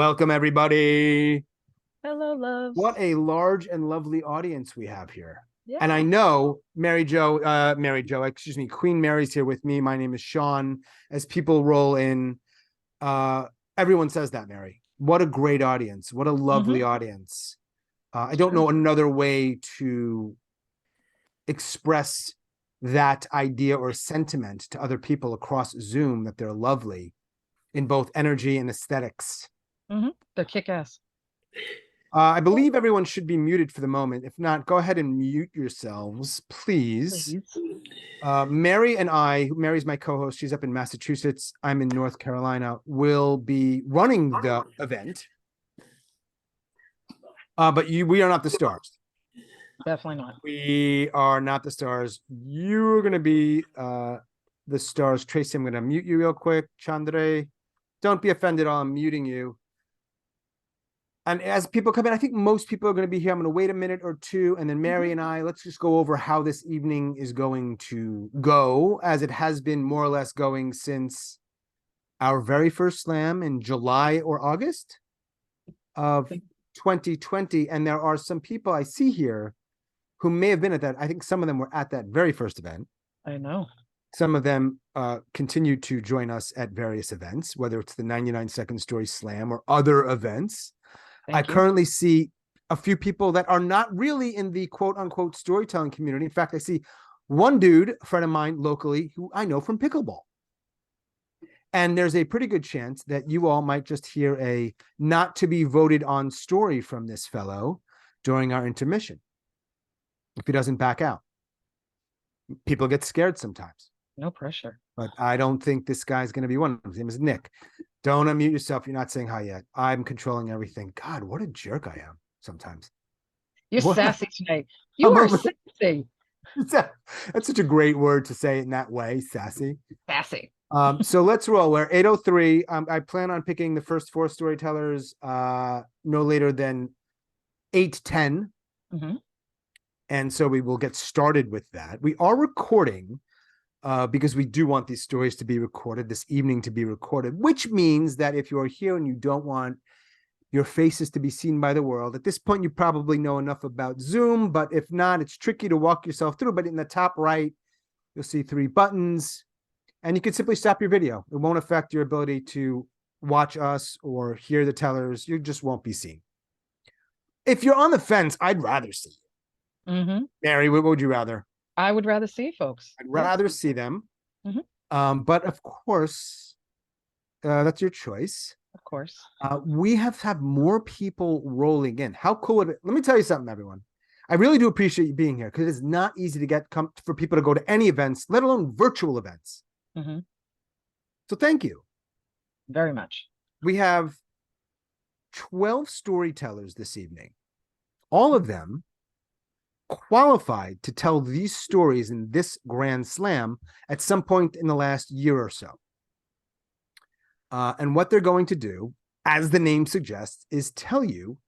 Welcome, everybody. Hello, loves. What a large and lovely audience we have here. Yeah. And I know Queen Mary's here with me. My name is Sean. As people roll in, everyone says that, Mary. What a great audience. What a lovely audience. I don't know another way to express that idea or sentiment to other people across Zoom that they're lovely in both energy and aesthetics. They're kick-ass. I believe everyone should be muted for the moment. If not, go ahead and mute yourselves, please. Mary and Mary's my co-host. She's up in Massachusetts. I'm in North Carolina. Will be running the event. But we are not the stars. Definitely not. We are not the stars. You're going to be the stars. Tracey, I'm going to mute you real quick. Chandreyee, don't be offended. I'm muting you. And as people come in, I think most people are going to be here. I'm going to wait a minute or two. And then Mary and I, let's just go over how this evening is going to go, as it has been more or less going since our very first slam in July or August of 2020. And there are some people I see here who may have been at that. I think some of them were at that very first event. I know. Some of them continue to join us at various events, whether it's the 99-second story slam or other events. I currently see a few people that are not really in the quote unquote storytelling community. In fact, I see one dude, a friend of mine locally, who I know from pickleball. And there's a pretty good chance that you all might just hear a not to be voted on story from this fellow during our intermission, if he doesn't back out. People get scared sometimes. No pressure. But I don't think this guy's going to be one. His name is Nick. Don't unmute yourself. You're not saying hi yet. I'm controlling everything. God, what a jerk I am sometimes. You're sassy today. You are sassy. That's such a great word to say in that way, sassy. Sassy. So let's roll. We're 8:03. I plan on picking the first four storytellers no later than 8:10. And so we will get started with that. We are recording because we do want these stories to be recorded, this evening to be recorded, which means that if you're here and you don't want your faces to be seen by the world, at this point, you probably know enough about Zoom, but if not, it's tricky to walk yourself through. But in the top right, you'll see 3 buttons, and you can simply stop your video. It won't affect your ability to watch us or hear the tellers. You just won't be seen. If you're on the fence, I'd rather see you. Mary, what would you rather? I would rather see folks. I'd rather see them. But of course, that's your choice. Of course. We have had more people rolling in. How cool would it? Let me tell you something, everyone. I really do appreciate you being here because it's not easy to get for people to go to any events, let alone virtual events. So thank you. Very much. We have 12 storytellers this evening. All of them qualified to tell these stories in this Grand Slam at some point in the last year or so. And what they're going to do, as the name suggests, is tell you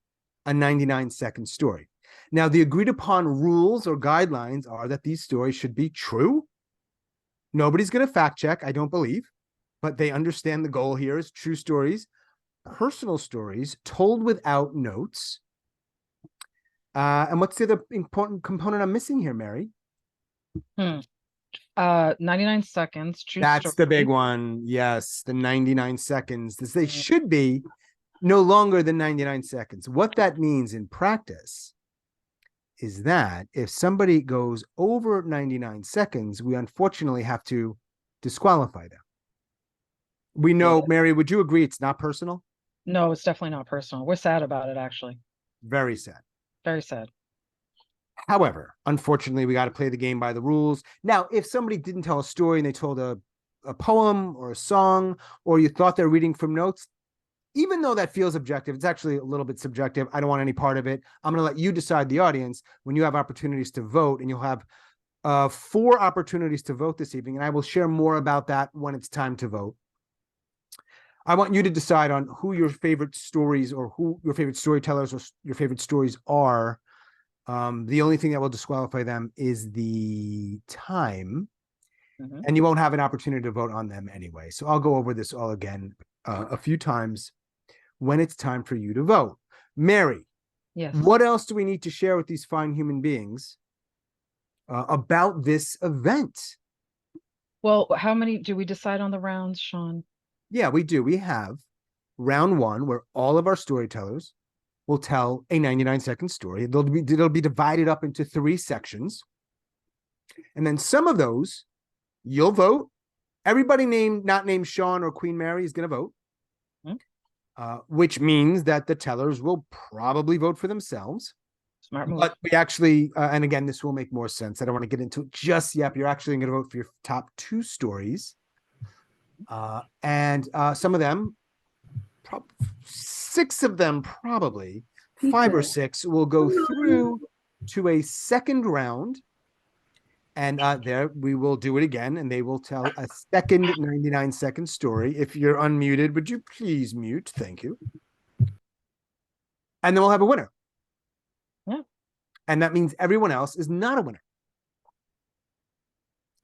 a 99-second story. Now, the agreed upon rules or guidelines are that these stories should be true. Nobody's going to fact check, I don't believe, but they understand the goal here is true stories, personal stories told without notes. And what's the other important component I'm missing here, Mary? 99 seconds. True That's story. the big one. Yes, the 99 seconds. They should be no longer than 99 seconds. What that means in practice is that if somebody goes over 99 seconds, we unfortunately have to disqualify them. We know, Mary, would you agree it's not personal? No, it's definitely not personal. We're sad about it, actually. Very sad. Very sad. However, unfortunately, we got to play the game by the rules. Now, if somebody didn't tell a story and they told a poem or a song, or you thought they're reading from notes, even though that feels objective, it's actually a little bit subjective. I don't want any part of it. I'm going to let you decide, the audience, when you have opportunities to vote, and you'll have 4 opportunities to vote this evening. And I will share more about that when it's time to vote. I want you to decide on who your favorite stories or who your favorite storytellers or your favorite stories are. The only thing that will disqualify them is the time, and you won't have an opportunity to vote on them anyway. So I'll go over this all again a few times when it's time for you to vote. Mary, Yes. what else do we need to share with these fine human beings about this event? Well, how many do we decide on the rounds, Sean? Yeah, we do. We have round one where all of our storytellers will tell a 99-second story. It'll be divided up into 3 sections. And then some of those you'll vote. Everybody not named Sean or Queen Mary is going to vote, which means that the tellers will probably vote for themselves. Smart move. But we actually, and again, this will make more sense. I don't want to get into it just yet. But you're actually going to vote for your top 2 stories. And some of them, 6 of them probably, 5 or 6 will go through to a second round. And there we will do it again, and they will tell a second 99-second story. If you're unmuted, would you please mute? Thank you. And then we'll have a winner. Yeah. And that means everyone else is not a winner.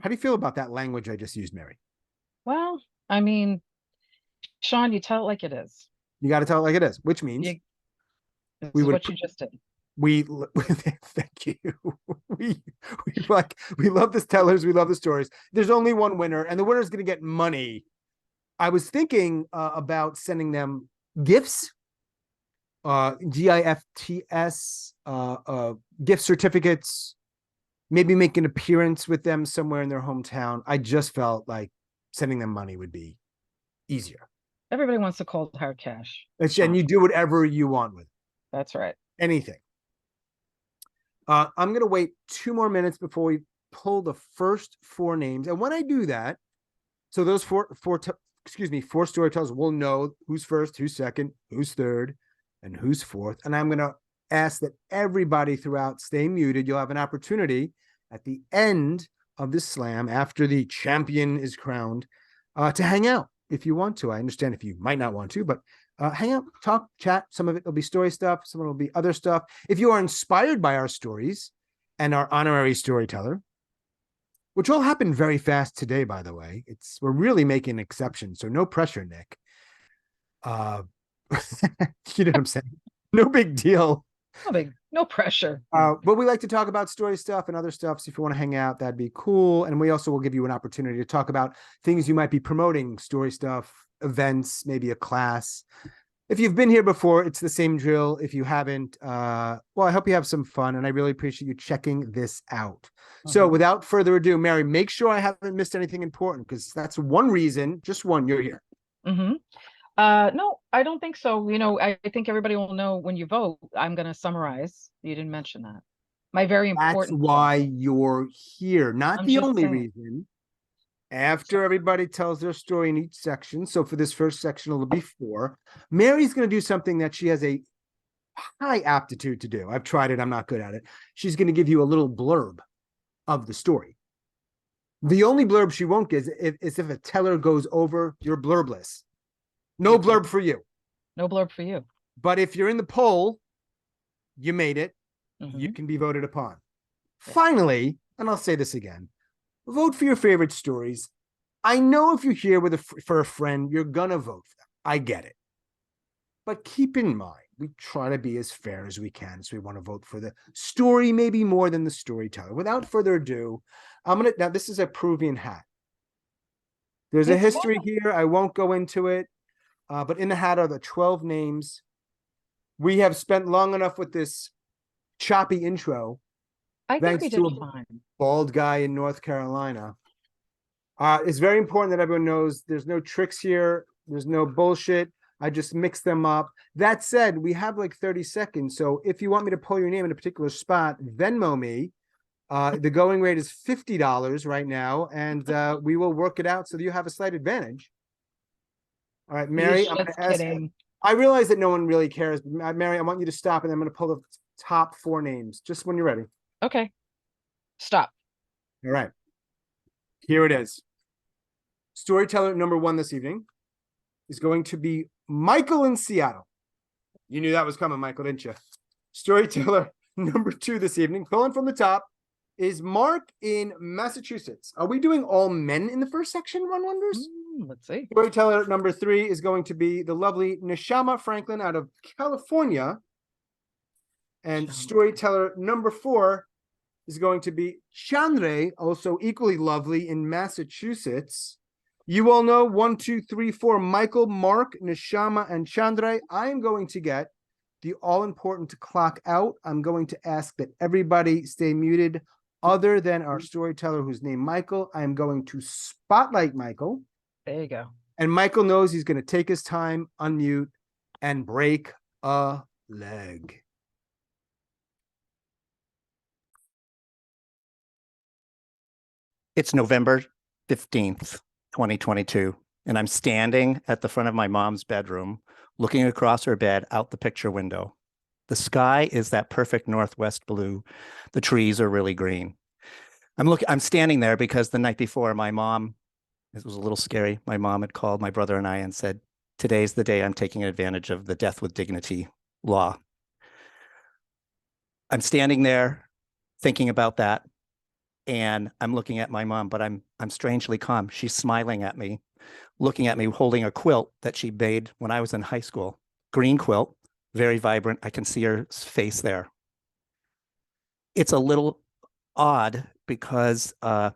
How do you feel about that language I just used, Mary? Well, I mean, Sean, you tell it like it is. You got to tell it like it is, which means we would. What you just did. Thank you. We love the tellers. We love the stories. There's only one winner, and the winner is going to get money. I was thinking about sending them gifts, GIFTS, gift certificates, maybe make an appearance with them somewhere in their hometown. I just felt like sending them money would be easier. Everybody wants to cold hard cash. And you do whatever you want with it. That's right. Anything. I'm going to wait 2 more minutes before we pull the first 4 names. And when I do that, so those four storytellers will know who's first, who's second, who's third, and who's fourth. And I'm going to ask that everybody throughout stay muted. You'll have an opportunity at the end of this slam, after the champion is crowned, to hang out if you want to. I understand if you might not want to, but hang out, talk, chat. Some of it will be story stuff. Some of it will be other stuff. If you are inspired by our stories and our honorary storyteller, which all happened very fast today, by the way, we're really making exceptions. So no pressure, Nick. You know what I'm saying? No big deal. No pressure. But we like to talk about story stuff and other stuff. So if you want to hang out, that'd be cool. And we also will give you an opportunity to talk about things you might be promoting, story stuff, events, maybe a class. If you've been here before, it's the same drill. If you haven't, well, I hope you have some fun, and I really appreciate you checking this out. So without further ado, Mary, make sure I haven't missed anything important, because that's one reason, just one, you're here. No, I don't think so. I think everybody will know when you vote. I'm going to summarize. You didn't mention that. My very important. That's why you're here. Not the only reason. After everybody tells their story in each section, so for this first section, it'll be 4. Mary's going to do something that she has a high aptitude to do. I've tried it. I'm not good at it. She's going to give you a little blurb of the story. The only blurb she won't give is if a teller goes over your blurb list. No blurb for you. No blurb for you. But if you're in the poll, you made it. You can be voted upon. Yeah. Finally, and I'll say this again, vote for your favorite stories. I know if you're here for a friend, you're going to vote for them. I get it. But keep in mind, we try to be as fair as we can. So we want to vote for the story, maybe more than the storyteller. Without further ado, now this is a Peruvian hat. There's a history here. I won't go into it. But in the hat are the 12 names. We have spent long enough with this choppy intro. I think we did fine. Bald guy in North Carolina. It's very important that everyone knows there's no tricks here. There's no bullshit. I just mix them up. That said, we have like 30 seconds. So if you want me to pull your name in a particular spot, Venmo me. The going rate is $50 right now, and we will work it out so that you have a slight advantage. All right, Mary, I'm going to ask. I realize that no one really cares. But Mary, I want you to stop, and I'm going to pull the top 4 names just when you're ready. Okay. Stop. All right. Here it is. Storyteller number 1 this evening is going to be Michael in Seattle. You knew that was coming, Michael, didn't you? Storyteller number 2 this evening, pulling from the top, is Mark in Massachusetts. Are we doing all men in the first section, Run Wonders? Let's see. Storyteller number 3 is going to be the lovely Neshama Franklin out of California. And storyteller number 4 is going to be Chandreyee, also equally lovely in Massachusetts. You all know 1, 2, 3, 4, Michael, Mark, Neshama, and Chandreyee. I am going to get the all-important clock out. I'm going to ask that everybody stay muted other than our storyteller who's named Michael. I am going to spotlight Michael. There you go. And Michael knows he's going to take his time, unmute, and break a leg. It's November 15th, 2022, and I'm standing at the front of my mom's bedroom, looking across her bed out the picture window. The sky is that perfect northwest blue. The trees are really green. I'm standing there because the night before my mom, it was a little scary. My mom had called my brother and I and said, today's the day I'm taking advantage of the death with dignity law. I'm standing there thinking about that. And I'm looking at my mom, but I'm strangely calm. She's smiling at me, looking at me, holding a quilt that she made when I was in high school. Green quilt, very vibrant. I can see her face there. It's a little odd because I'm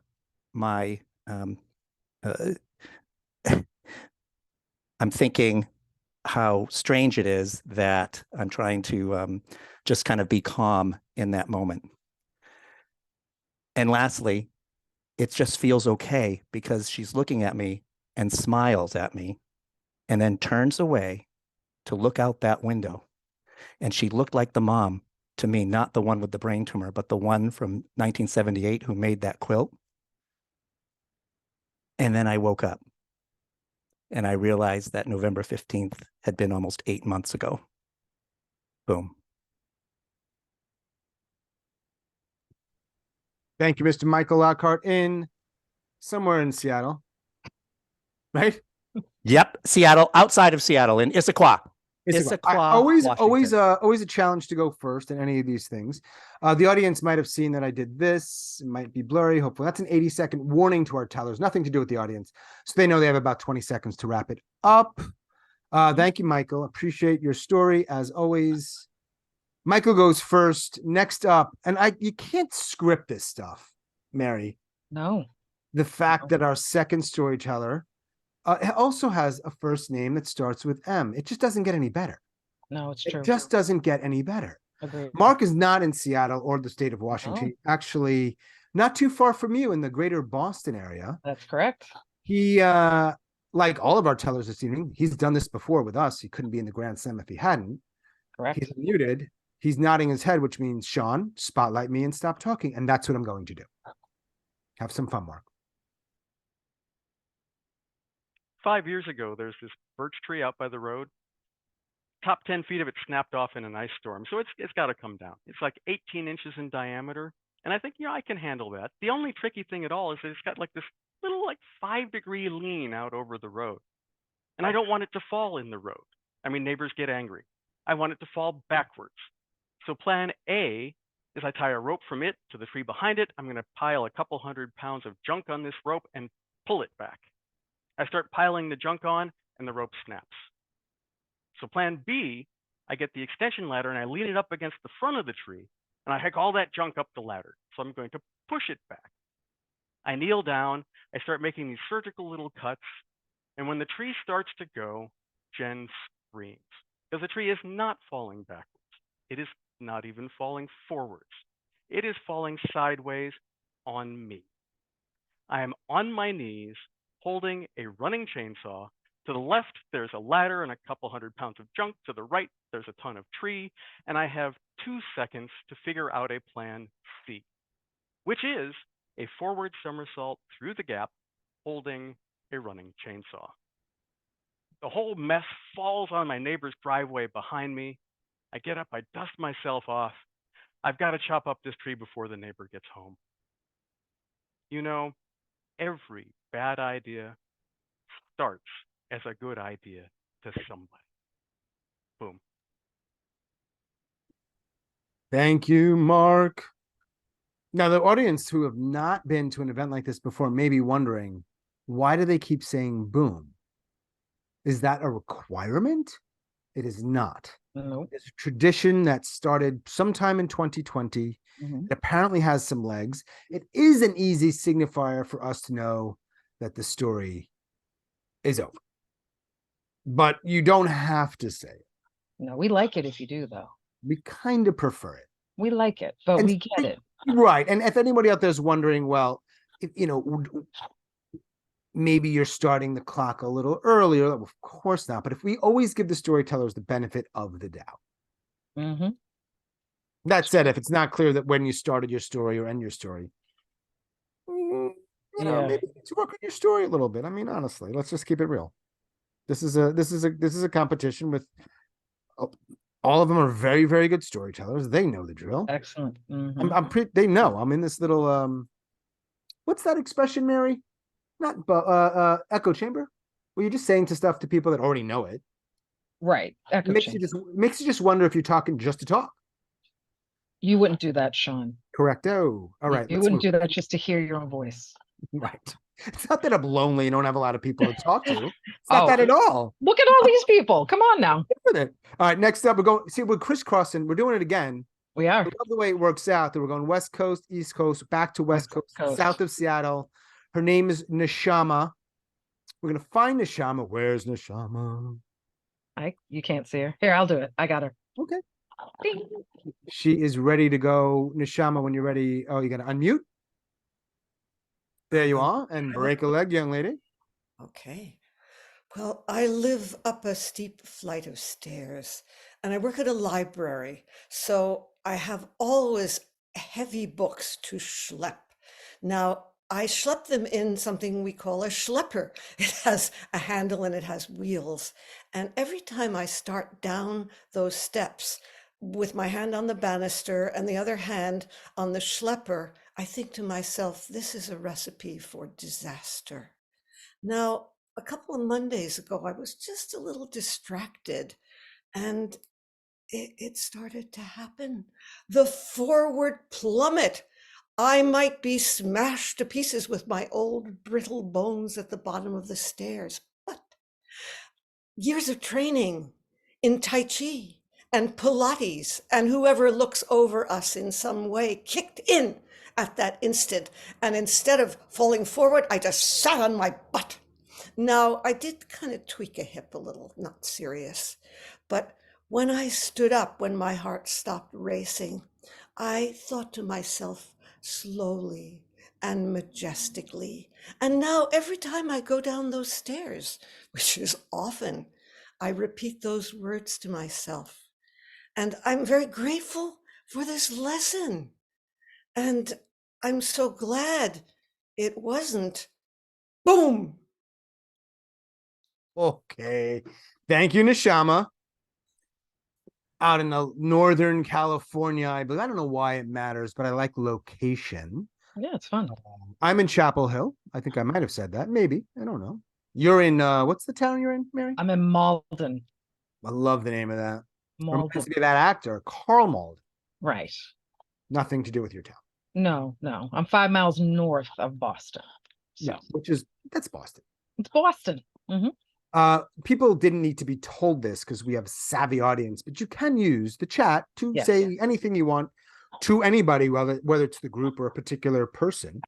thinking how strange it is that I'm trying to just kind of be calm in that moment. And lastly, it just feels okay because she's looking at me and smiles at me and then turns away to look out that window. And she looked like the mom to me, not the one with the brain tumor, but the one from 1978 who made that quilt. And then I woke up and I realized that November 15th had been almost 8 months ago. Boom. Thank you, Mr. Michael Lockhart, somewhere in Seattle, right? Yep, Seattle, outside of Seattle, in Issaquah. Always Washington. Always a challenge to go first in any of these things. The audience might have seen that I did this. It might be blurry. Hopefully, that's an 80-second warning to our tellers. Nothing to do with the audience, so they know they have about 20 seconds to wrap it up. Thank you, Michael. Appreciate your story as always. Michael goes first. Next up, and you can't script this stuff, Mary. No. The fact that our second storyteller also has a first name that starts with M. It just doesn't get any better. No, it's true. It just doesn't get any better. Agreed. Mark is not in Seattle or the state of Washington. Oh. Actually, not too far from you in the greater Boston area. That's correct. He, like all of our tellers this evening, he's done this before with us. He couldn't be in the Grand Slam if he hadn't. Correct. He's muted. He's nodding his head, which means, Sean, spotlight me and stop talking. And that's what I'm going to do. Have some fun, Mark. 5 years ago, there's this birch tree out by the road. Top 10 feet of it snapped off in an ice storm. So it's got to come down. It's like 18 inches in diameter. And I think, I can handle that. The only tricky thing at all is that it's got like this little 5-degree lean out over the road. And I don't want it to fall in the road. I mean, neighbors get angry. I want it to fall backwards. So plan A is I tie a rope from it to the tree behind it. I'm going to pile a couple 100 pounds of junk on this rope and pull it back. I start piling the junk on and the rope snaps. So plan B, I get the extension ladder and I lean it up against the front of the tree and I hike all that junk up the ladder. So I'm going to push it back. I kneel down, I start making these surgical little cuts. And when the tree starts to go, Jen screams because the tree is not falling backwards. It is not even falling forwards. It is falling sideways on me. I am on my knees holding a running chainsaw. To the left, there's a ladder and a couple 100 pounds of junk. To the right, there's a ton of tree. And I have 2 seconds to figure out a plan C, which is a forward somersault through the gap, holding a running chainsaw. The whole mess falls on my neighbor's driveway behind me. I get up, I dust myself off. I've got to chop up this tree before the neighbor gets home. Every bad idea starts as a good idea to somebody. Boom. Thank you, Mark. Now, the audience who have not been to an event like this before may be wondering, Why do they keep saying boom? Is that a requirement? It is not. Nope. It's a tradition that started sometime in 2020. Mhm. It apparently has some legs. It is an easy signifier for us to know that the story is over. But you don't have to say it. No, we like it if you do, though. We kind of prefer it. We like it, but And we get it. Right. And if anybody out there is wondering, well, maybe you're starting the clock a little earlier. Of course not. But if we always give the storytellers the benefit of the doubt. Mm-hmm. That said, if it's not clear that when you started your story or end your story, maybe you need to work on your story a little bit. I mean, honestly, let's just keep it real. This is a competition with all of them are very, very good storytellers. They know the drill. Excellent. Mm-hmm. I'm pretty. They know. I'm in this little what's that expression, Mary? Not echo chamber. Well, you're just saying to stuff to people that already know it. Right. Echo Makes chamber. you just wonder if you're talking just to talk. You wouldn't do that, Sean. Correcto. All right. You wouldn't do that just to hear your own voice. Right. It's not that I'm lonely and don't have a lot of people to talk to. It's not that at all. Look at all these people. Come on now. With it. All right. Next up, we're crisscrossing. We're doing it again. We are. I love the way it works out that we're going West Coast, East Coast, back to West Coast, south of Seattle. Her name is Neshama. We're going to find Neshama. Where's Neshama? You can't see her. Here, I'll do it. I got her. Okay. Ding. She is ready to go. Neshama, when you're ready. Oh, you got to unmute. There you are. And break a leg, young lady. Okay. Well, I live up a steep flight of stairs and I work at a library. So I have always heavy books to schlep. Now, I schlep them in something we call a schlepper. It has a handle and it has wheels. And every time I start down those steps with my hand on the banister and the other hand on the schlepper, I think to myself, this is a recipe for disaster. Now, a couple of Mondays ago, I was just a little distracted and it started to happen. The forward plummet. I might be smashed to pieces with my old brittle bones at the bottom of the stairs, but years of training in Tai Chi and Pilates and whoever looks over us in some way kicked in at that instant. And instead of falling forward, I just sat on my butt. Now, I did kind of tweak a hip a little, not serious, but when I stood up, when my heart stopped racing, I thought to myself slowly and majestically. And now every time I go down those stairs, which is often, I repeat those words to myself. And I'm very grateful for this lesson. And I'm so glad it wasn't boom. Okay. Thank you, Neshama. Out in the Northern California, I believe. I don't know why it matters, but I like location. Yeah, it's fun. I'm in Chapel Hill. I think I might have said that. Maybe. I don't know. You're in, what's the town you're in, Mary? I'm in Malden. I love the name of that. Malden. Reminds me of that actor, Carl Malden. Right. Nothing to do with your town. No. I'm 5 miles north of Boston. So. Yeah, that's Boston. It's Boston. Mm-hmm. People didn't need to be told this because we have a savvy audience, but you can use the chat to say anything you want to anybody, whether it's the group or a particular person.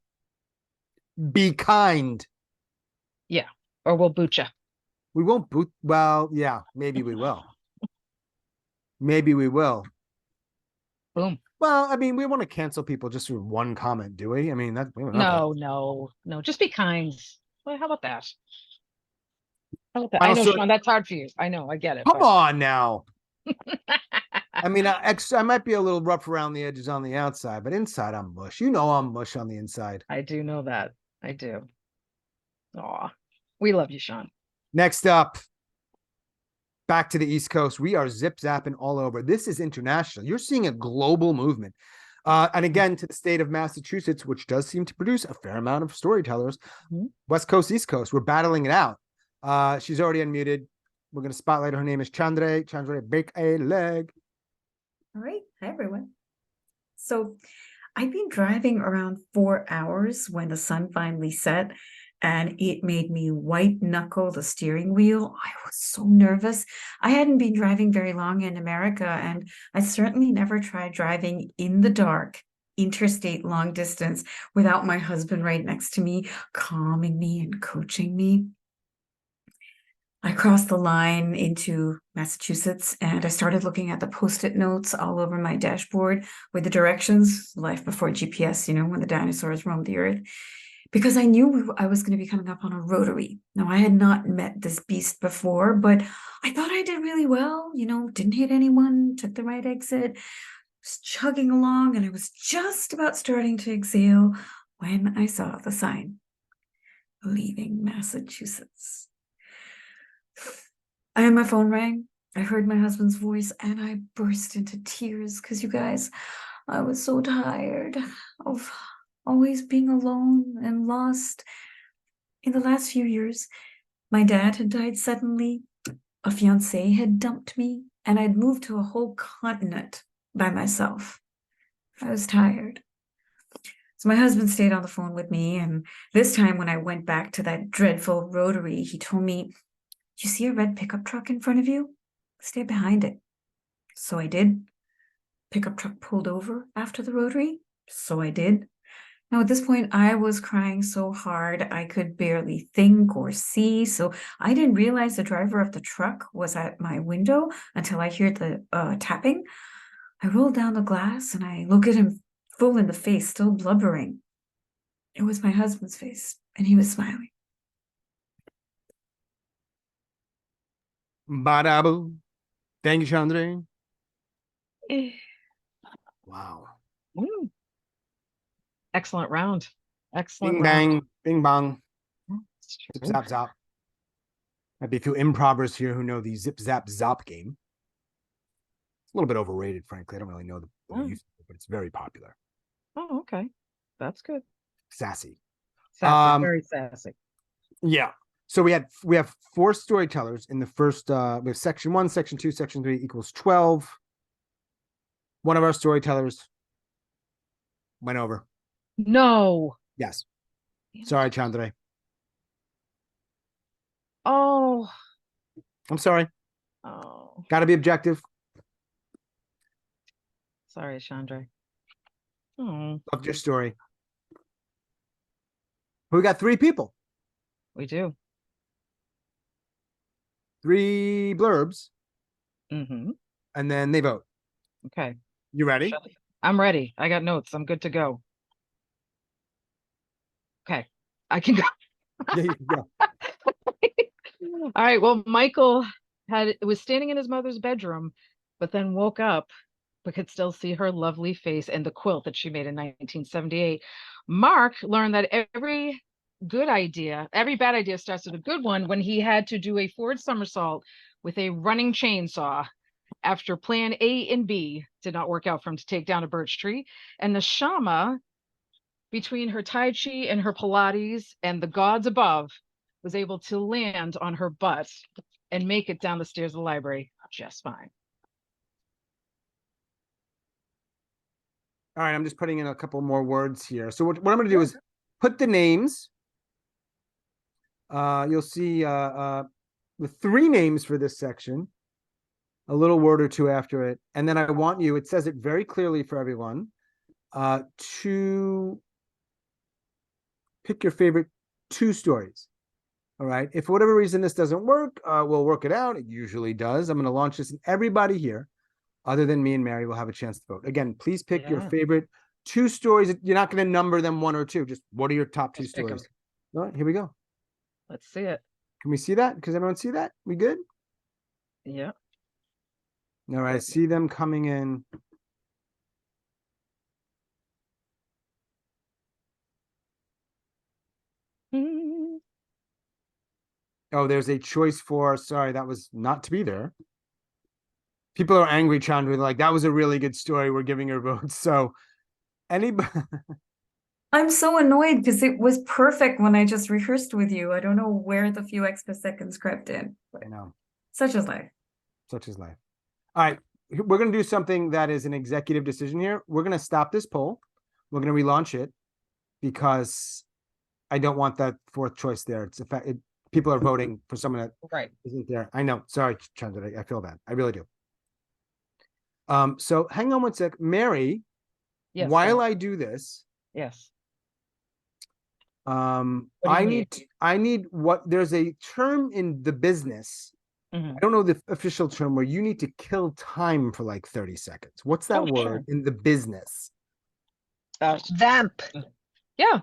Be kind. Yeah, or we'll boot you. We won't boot. Well, yeah, maybe we will. Maybe we will. Boom. Well, I mean, we want to cancel people just for one comment, do we? I mean, No. Just be kind. Well, how about that? I know, Sean, that's hard for you. I know, I get it. Come on now. I mean, I might be a little rough around the edges on the outside, but inside I'm mush. You know I'm mush on the inside. I do know that. I do. Aw, we love you, Sean. Next up, back to the East Coast. We are zip zapping all over. This is international. You're seeing a global movement. And again, to the state of Massachusetts, which does seem to produce a fair amount of storytellers. Mm-hmm. West Coast, East Coast, we're battling it out. She's already unmuted. We're going to spotlight her. Her name is Chandreyee. Chandreyee, break a leg. All right. Hi, everyone. So I've been driving around 4 hours when the sun finally set, and it made me white knuckle the steering wheel. I was so nervous. I hadn't been driving very long in America, and I certainly never tried driving in the dark, interstate long distance, without my husband right next to me, calming me and coaching me. I crossed the line into Massachusetts, and I started looking at the Post-it notes all over my dashboard with the directions, life before GPS, when the dinosaurs roamed the earth, because I knew I was going to be coming up on a rotary. Now, I had not met this beast before, but I thought I did really well, didn't hit anyone, took the right exit, was chugging along, and I was just about starting to exhale when I saw the sign, leaving Massachusetts. And my phone rang. I heard my husband's voice and I burst into tears because, you guys, I was so tired of always being alone and lost. In the last few years, my dad had died suddenly, a fiance had dumped me, and I'd moved to a whole continent by myself. I was tired. So my husband stayed on the phone with me, and this time when I went back to that dreadful rotary, he told me, "You see a red pickup truck in front of you? Stay behind it." So I did. Pickup truck pulled over after the rotary. So I did. Now at this point, I was crying so hard I could barely think or see. So I didn't realize the driver of the truck was at my window until I heard the tapping. I rolled down the glass and I look at him full in the face, still blubbering. It was my husband's face, and he was smiling. Badabu. Thank you, Chandreyee. Wow. Mm. Excellent round. Excellent Bing round. bang, bing bong, That's zip true. zap zop. Might be a few improvers here who know the zip zap zop game. It's a little bit overrated, frankly. I don't really know the use of it, but it's very popular. Oh, okay. That's good. Sassy. Sassy, very sassy. Yeah. So we have 4 storytellers in the first we have section 1, section 2, section 3 equals 12. One of our storytellers went over. No. Yes. Sorry, Chandreyee. Oh. I'm sorry. Oh. Gotta be objective. Sorry, Chandreyee. Oh, Loved your story. We got 3 people, we do. 3 blurbs, Mm-hmm. and then they vote. Okay. You ready? I'm ready. I got notes. I'm good to go. Okay. I can go. Yeah, you can go. All right. Well, Michael was standing in his mother's bedroom, but then woke up, but could still see her lovely face and the quilt that she made in 1978. Mark learned that every bad idea starts with a good one when he had to do a forward somersault with a running chainsaw after plan A and B did not work out for him to take down a birch tree. And Neshama, between her Tai Chi and her Pilates and the gods above, was able to land on her butt and make it down the stairs of the library just fine. All right, I'm just putting in a couple more words here. So what I'm going to do is put the names. You'll see the 3 names for this section, a little word or 2 after it. And then I want you, it says it very clearly for everyone, to pick your favorite 2 stories. All right. If for whatever reason this doesn't work, we'll work it out. It usually does. I'm going to launch this, and everybody here, other than me and Mary, will have a chance to vote. Again, please pick your favorite 2 stories. You're not going to number them 1 or 2. Just what are your top 2 Just pick 'em. stories? All right, here we go. Let's see it. Can we see that? Does everyone see that? We good? Yeah. All right, I see them coming in. Mm. Oh, there's a choice for, sorry, that was not to be there. People are angry, Chandreyee. They're like, that was a really good story. We're giving her votes. So anybody, I'm so annoyed because it was perfect when I just rehearsed with you. I don't know where the few extra seconds crept in. I know, Such is life. such is life. All right, we're going to do something that is an executive decision here. We're going to stop this poll. We're going to relaunch it because I don't want that fourth choice there. It's people are voting for someone that Right. isn't there. I know. Sorry, Chandreyee. I feel bad. I really do. So hang on one sec. Mary, Yes. while Dad. I do this, Yes. I you need there's a term in the business. Mhm. I don't know the official term where you need to kill time for like 30 seconds. What's that Oh, word sure. in the business? Vamp. Yeah.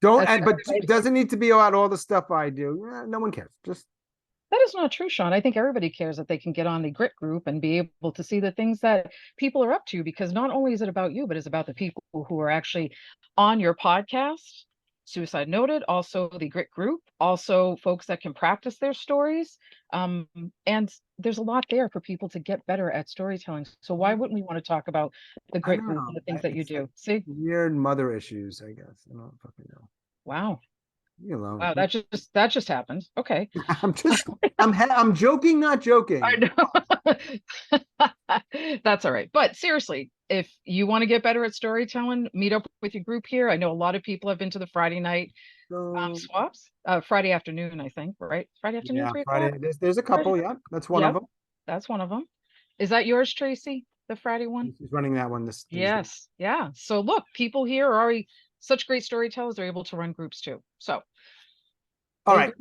Don't, That's but it doesn't need to be about all the stuff I do. No one cares. Just That is not true, Sean. I think everybody cares that they can get on the grit group and be able to see the things that people are up to, because not only is it about you, but it's about the people who are actually on your podcast, Suicide Noted, also the grit group, also folks that can practice their stories. And there's a lot there for people to get better at storytelling. So why wouldn't we want to talk about the I grit don't group know. and the things that you It's do? like See? weird mother issues, I guess. I don't fucking know. Wow. Leave me alone. Wow, that just happened. Okay. I'm joking, not joking. I know. That's all right. But seriously, if you want to get better at storytelling, meet up with your group here. I know a lot of people have been to the Friday night So, swaps. Friday afternoon, I think, right? Friday afternoon, yeah, 3 o'clock. Friday. There's a couple. Yeah, that's one of Yep. them. That's one of them. Is that yours, Tracey? The Friday one? He's running that one. These days. Yes. Yeah. So look, people here are already such great storytellers. They're able to run groups too. So, All right.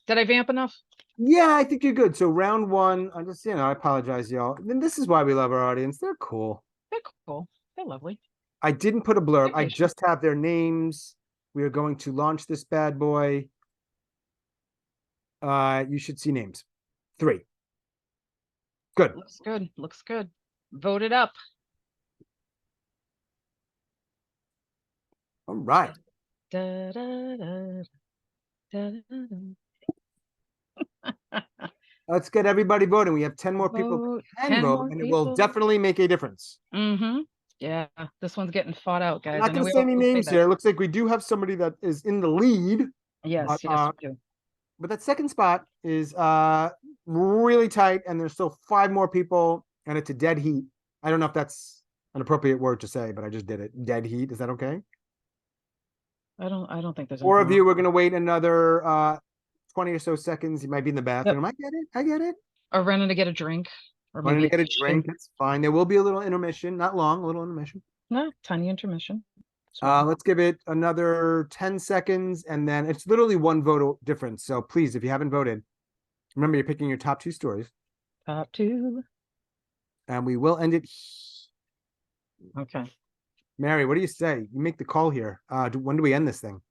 did I vamp enough? Yeah, I think you're good. So round one, I just, I apologize, y'all. And this is why we love our audience. They're cool. They're cool. They're lovely. I didn't put a blurb. I Okay. just have their names. We are going to launch this bad boy. You should see names. 3. Good. Looks good. Looks good. Vote it up. All right. Da, da, da, da, da, da. Let's get everybody voting. We have 10 more people Vote, that 10 can vote, more and it will people. definitely make a difference. Mm-hmm. Yeah, this one's getting fought out, guys. I'm not I know going to we say any always say names that. here. It looks like we do have somebody that is in the lead. Yes, but, yes, we do. But that second spot is really tight, and there's still 5 more people, and it's a dead heat. I don't know if that's an appropriate word to say, but I just did it. Dead heat. Is that okay? I don't think there's 4 of anything you, wrong. we're going to wait another 20 or so seconds. You might be in the bathroom. Yep. I get it. Or running to get a drink. Or Running maybe to get a drink. That's fine. There will be a little intermission. Not long, a little intermission. No, tiny intermission. Let's give it another 10 seconds, and then it's literally 1 vote difference. So please, if you haven't voted, remember you're picking your top 2 stories. Top 2. And we will end it. Okay. Mary, what do you say? You make the call here. When do we end this thing?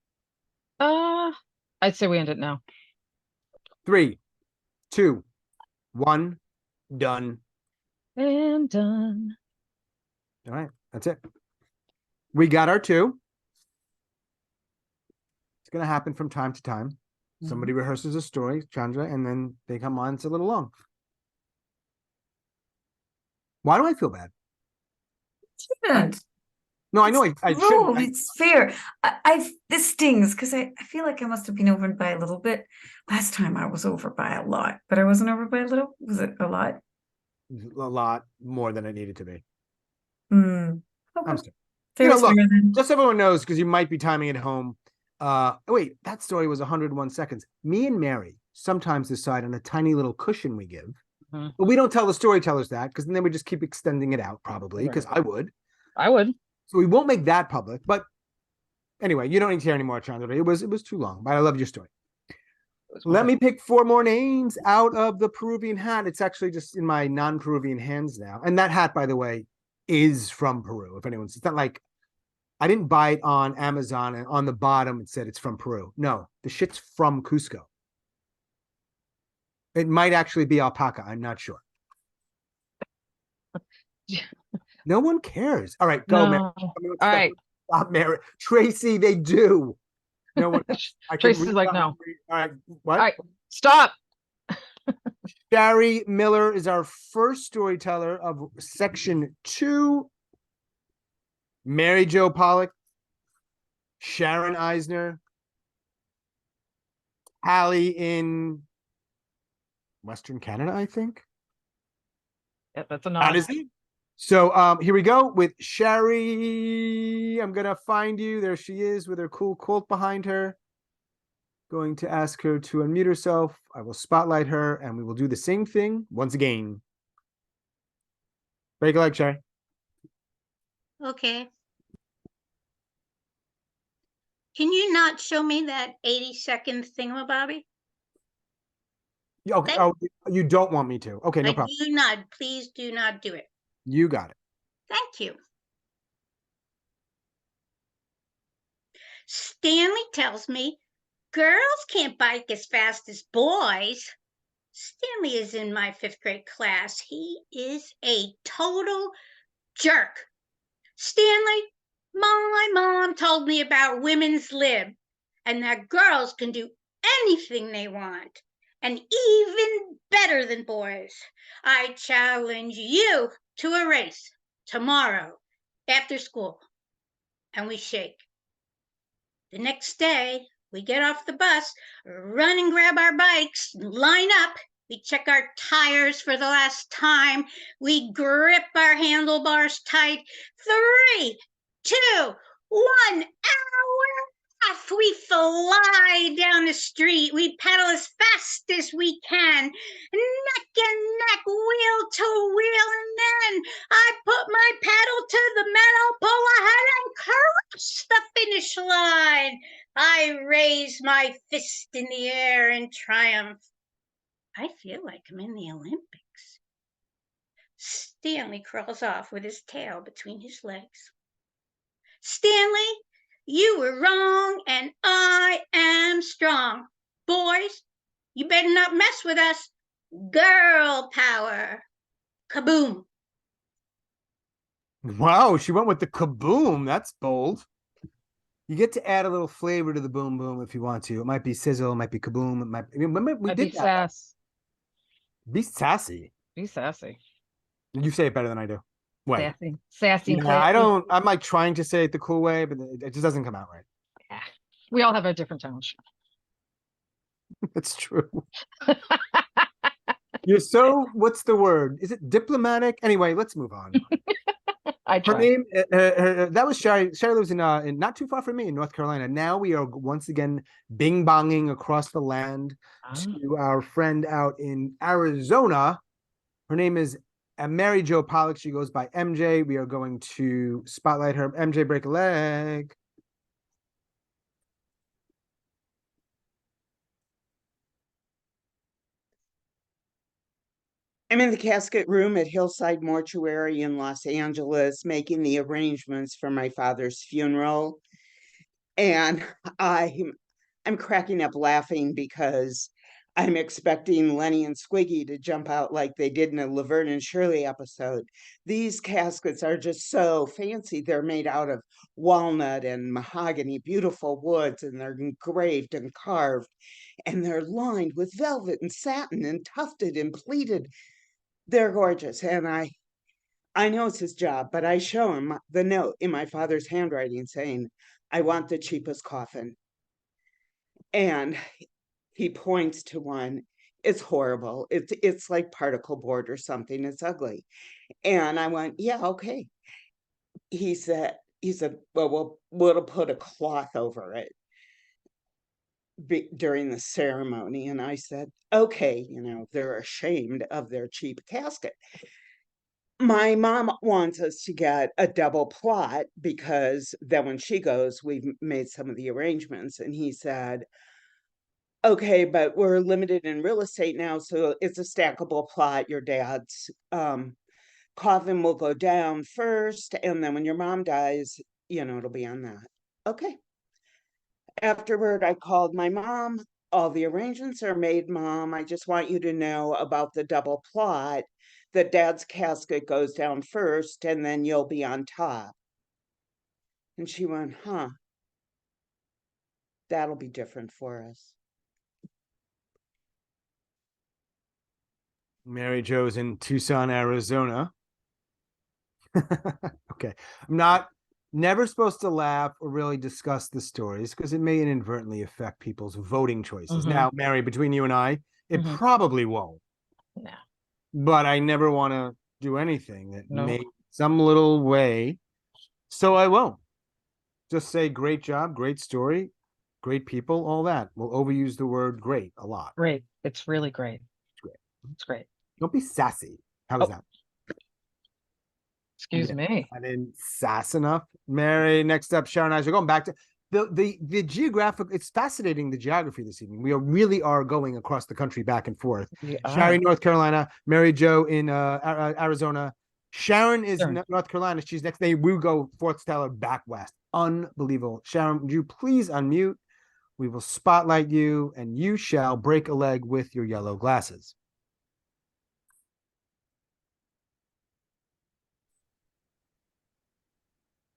I'd say we end it now. 3, 2, 1, done. And done. All right, that's it. We got our 2. It's going to happen from time to time. Somebody rehearses a story, Chandra, and then they come on. It's a little long. Why do I feel bad? Shouldn't. No, I know I No, shouldn't. it's fair. This stings because I feel like I must have been over by a little bit. Last time I was over by a lot, but I wasn't over by a little. Was it a lot? A lot more than it needed to be. Okay. I'm sorry. Fair's Look, fair then. just so everyone knows, because you might be timing it home. Wait, that story was 101 seconds. Me and Mary sometimes decide on a tiny little cushion we give, but we don't tell the storytellers that, because then we just keep extending it out, probably, because I would. So we won't make that public. But anyway, you don't need to hear any more, Chandreyee. It was too long, but I love your story. Let me pick 4 more names out of the Peruvian hat. It's actually just in my non-Peruvian hands now. And that hat, by the way, is from Peru. If anyone's, it's not like I didn't buy it on Amazon and on the bottom it said it's from Peru. No, the shit's from Cusco. It might actually be alpaca. I'm not sure. No one cares. All right, go, Mary. All right. Stop, Mary. Tracey, they do. No one. Tracey's like, no. All right, what? All right, stop. Shari Miller is our first storyteller of section 2. Mary Jo Pollack, Sharon Eisner, Cali in Western Canada, I think. Yeah, that's a That nod. is it. So here we go with Shari. I'm gonna find you. There she is with her cool quilt behind her. Going to ask her to unmute herself. I will spotlight her and we will do the same thing once again. Break a leg, Shari. Okay. Can you not show me that 80-second thingamabobby? Okay. Thank- Oh, you don't want me to. Okay, no I problem. do not. Please do not do it. You got it. Thank you. Stanley tells me girls can't bike as fast as boys. Stanley is in my 5th grade class. He is a total jerk. Stanley, my mom told me about women's lib and that girls can do anything they want and even better than boys. I challenge you to a race tomorrow after school, and we shake. The next day, we get off the bus, run and grab our bikes, line up. We check our tires for the last time. We grip our handlebars tight. 3, 2, 1, hour off. We fly down the street. We pedal as fast as we can, neck and neck, wheel to wheel. And then I put my pedal to the metal, pull ahead, and cross the finish line. I raise my fist in the air in triumph. I feel like I'm in the Olympics. Stanley crawls off with his tail between his legs. Stanley, you were wrong and I am strong. Boys, you better not mess with us. Girl power. Kaboom. Wow, she went with the kaboom. That's bold. You get to add a little flavor to the boom boom if you want to. It might be sizzle, it might be kaboom. It might. I mean, we Might did be that. sass. Be sassy. Be sassy. You say it better than I do. Wait. Sassy. Sassy. and Yeah, I classy. don't. I'm like trying to say it the cool way, but it just doesn't come out right. Yeah. We all have our different tones. It's true. You're so. What's the word? Is it diplomatic? Anyway, let's move on. I Her try. name, that was Shari. Shari lives in not too far from me in North Carolina. Now we are once again bing bonging across the land to our friend out in Arizona. Her name is Mary Jo Pollack. She goes by MJ. We are going to spotlight her. MJ, break a leg. I'm in the casket room at Hillside Mortuary in Los Angeles, making the arrangements for my father's funeral. And I'm cracking up laughing because I'm expecting Lenny and Squiggy to jump out like they did in a Laverne and Shirley episode. These caskets are just so fancy. They're made out of walnut and mahogany, beautiful woods, and they're engraved and carved. And they're lined with velvet and satin and tufted and pleated. They're gorgeous. And I know it's his job, but I show him the note in my father's handwriting saying, I want the cheapest coffin. And he points to one. It's horrible. It's like particle board or something. It's ugly. And I went, yeah, okay. He said, well, we'll put a cloth over it during the ceremony. And I said, okay, they're ashamed of their cheap casket. My mom wants us to get a double plot because then when she goes, we've made some of the arrangements. And he said, okay, but we're limited in real estate now, so it's a stackable plot. Your dad's coffin will go down first, and then when your mom dies, it'll be on that. Okay. Afterward, I called my mom. All the arrangements are made, Mom. I just want you to know about the double plot. That dad's casket goes down first, and then you'll be on top. And she went, huh, that'll be different for us. Mary Jo's in Tucson, Arizona. Okay. I'm never supposed to laugh or really discuss the stories because it may inadvertently affect people's voting choices. Now, Mary, between you and I, it probably won't. No. But I never want to do anything that may some little way. So I won't. Just say great job, great story, great people, all that. We'll overuse the word great a lot. Great. It's really great. It's great. It's great. Don't be sassy. How is Oh. that? Excuse me. I didn't sass enough. Mary, next up, Sharon and I are going back to the geographic. It's fascinating, the geography this evening. We really are going across the country back and forth. Shari, North Carolina, Mary Jo in Arizona. Sharon is North Carolina. She's next day. We go fourth teller back west. Unbelievable. Sharon, would you please unmute? We will spotlight you and you shall break a leg with your yellow glasses.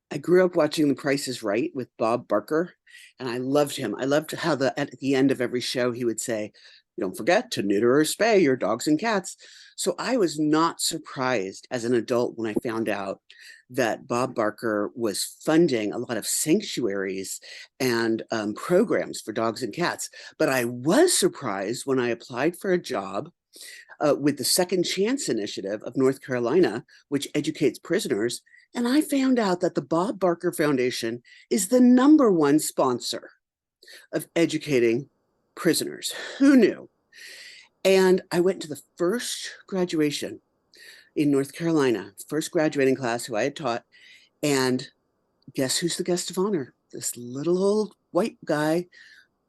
I grew up watching The Price is Right with Bob Barker, and I loved him. I loved how at the end of every show he would say, "Don't forget to neuter or spay your dogs and cats." So I was not surprised as an adult when I found out that Bob Barker was funding a lot of sanctuaries and programs for dogs and cats. But I was surprised when I applied for a job with the Second Chance Initiative of North Carolina, which educates prisoners. And I found out that the Bob Barker Foundation is the #1 sponsor of educating prisoners. Who knew? And I went to the first graduation in North Carolina, first graduating class who I had taught. And guess who's the guest of honor? This little old white guy,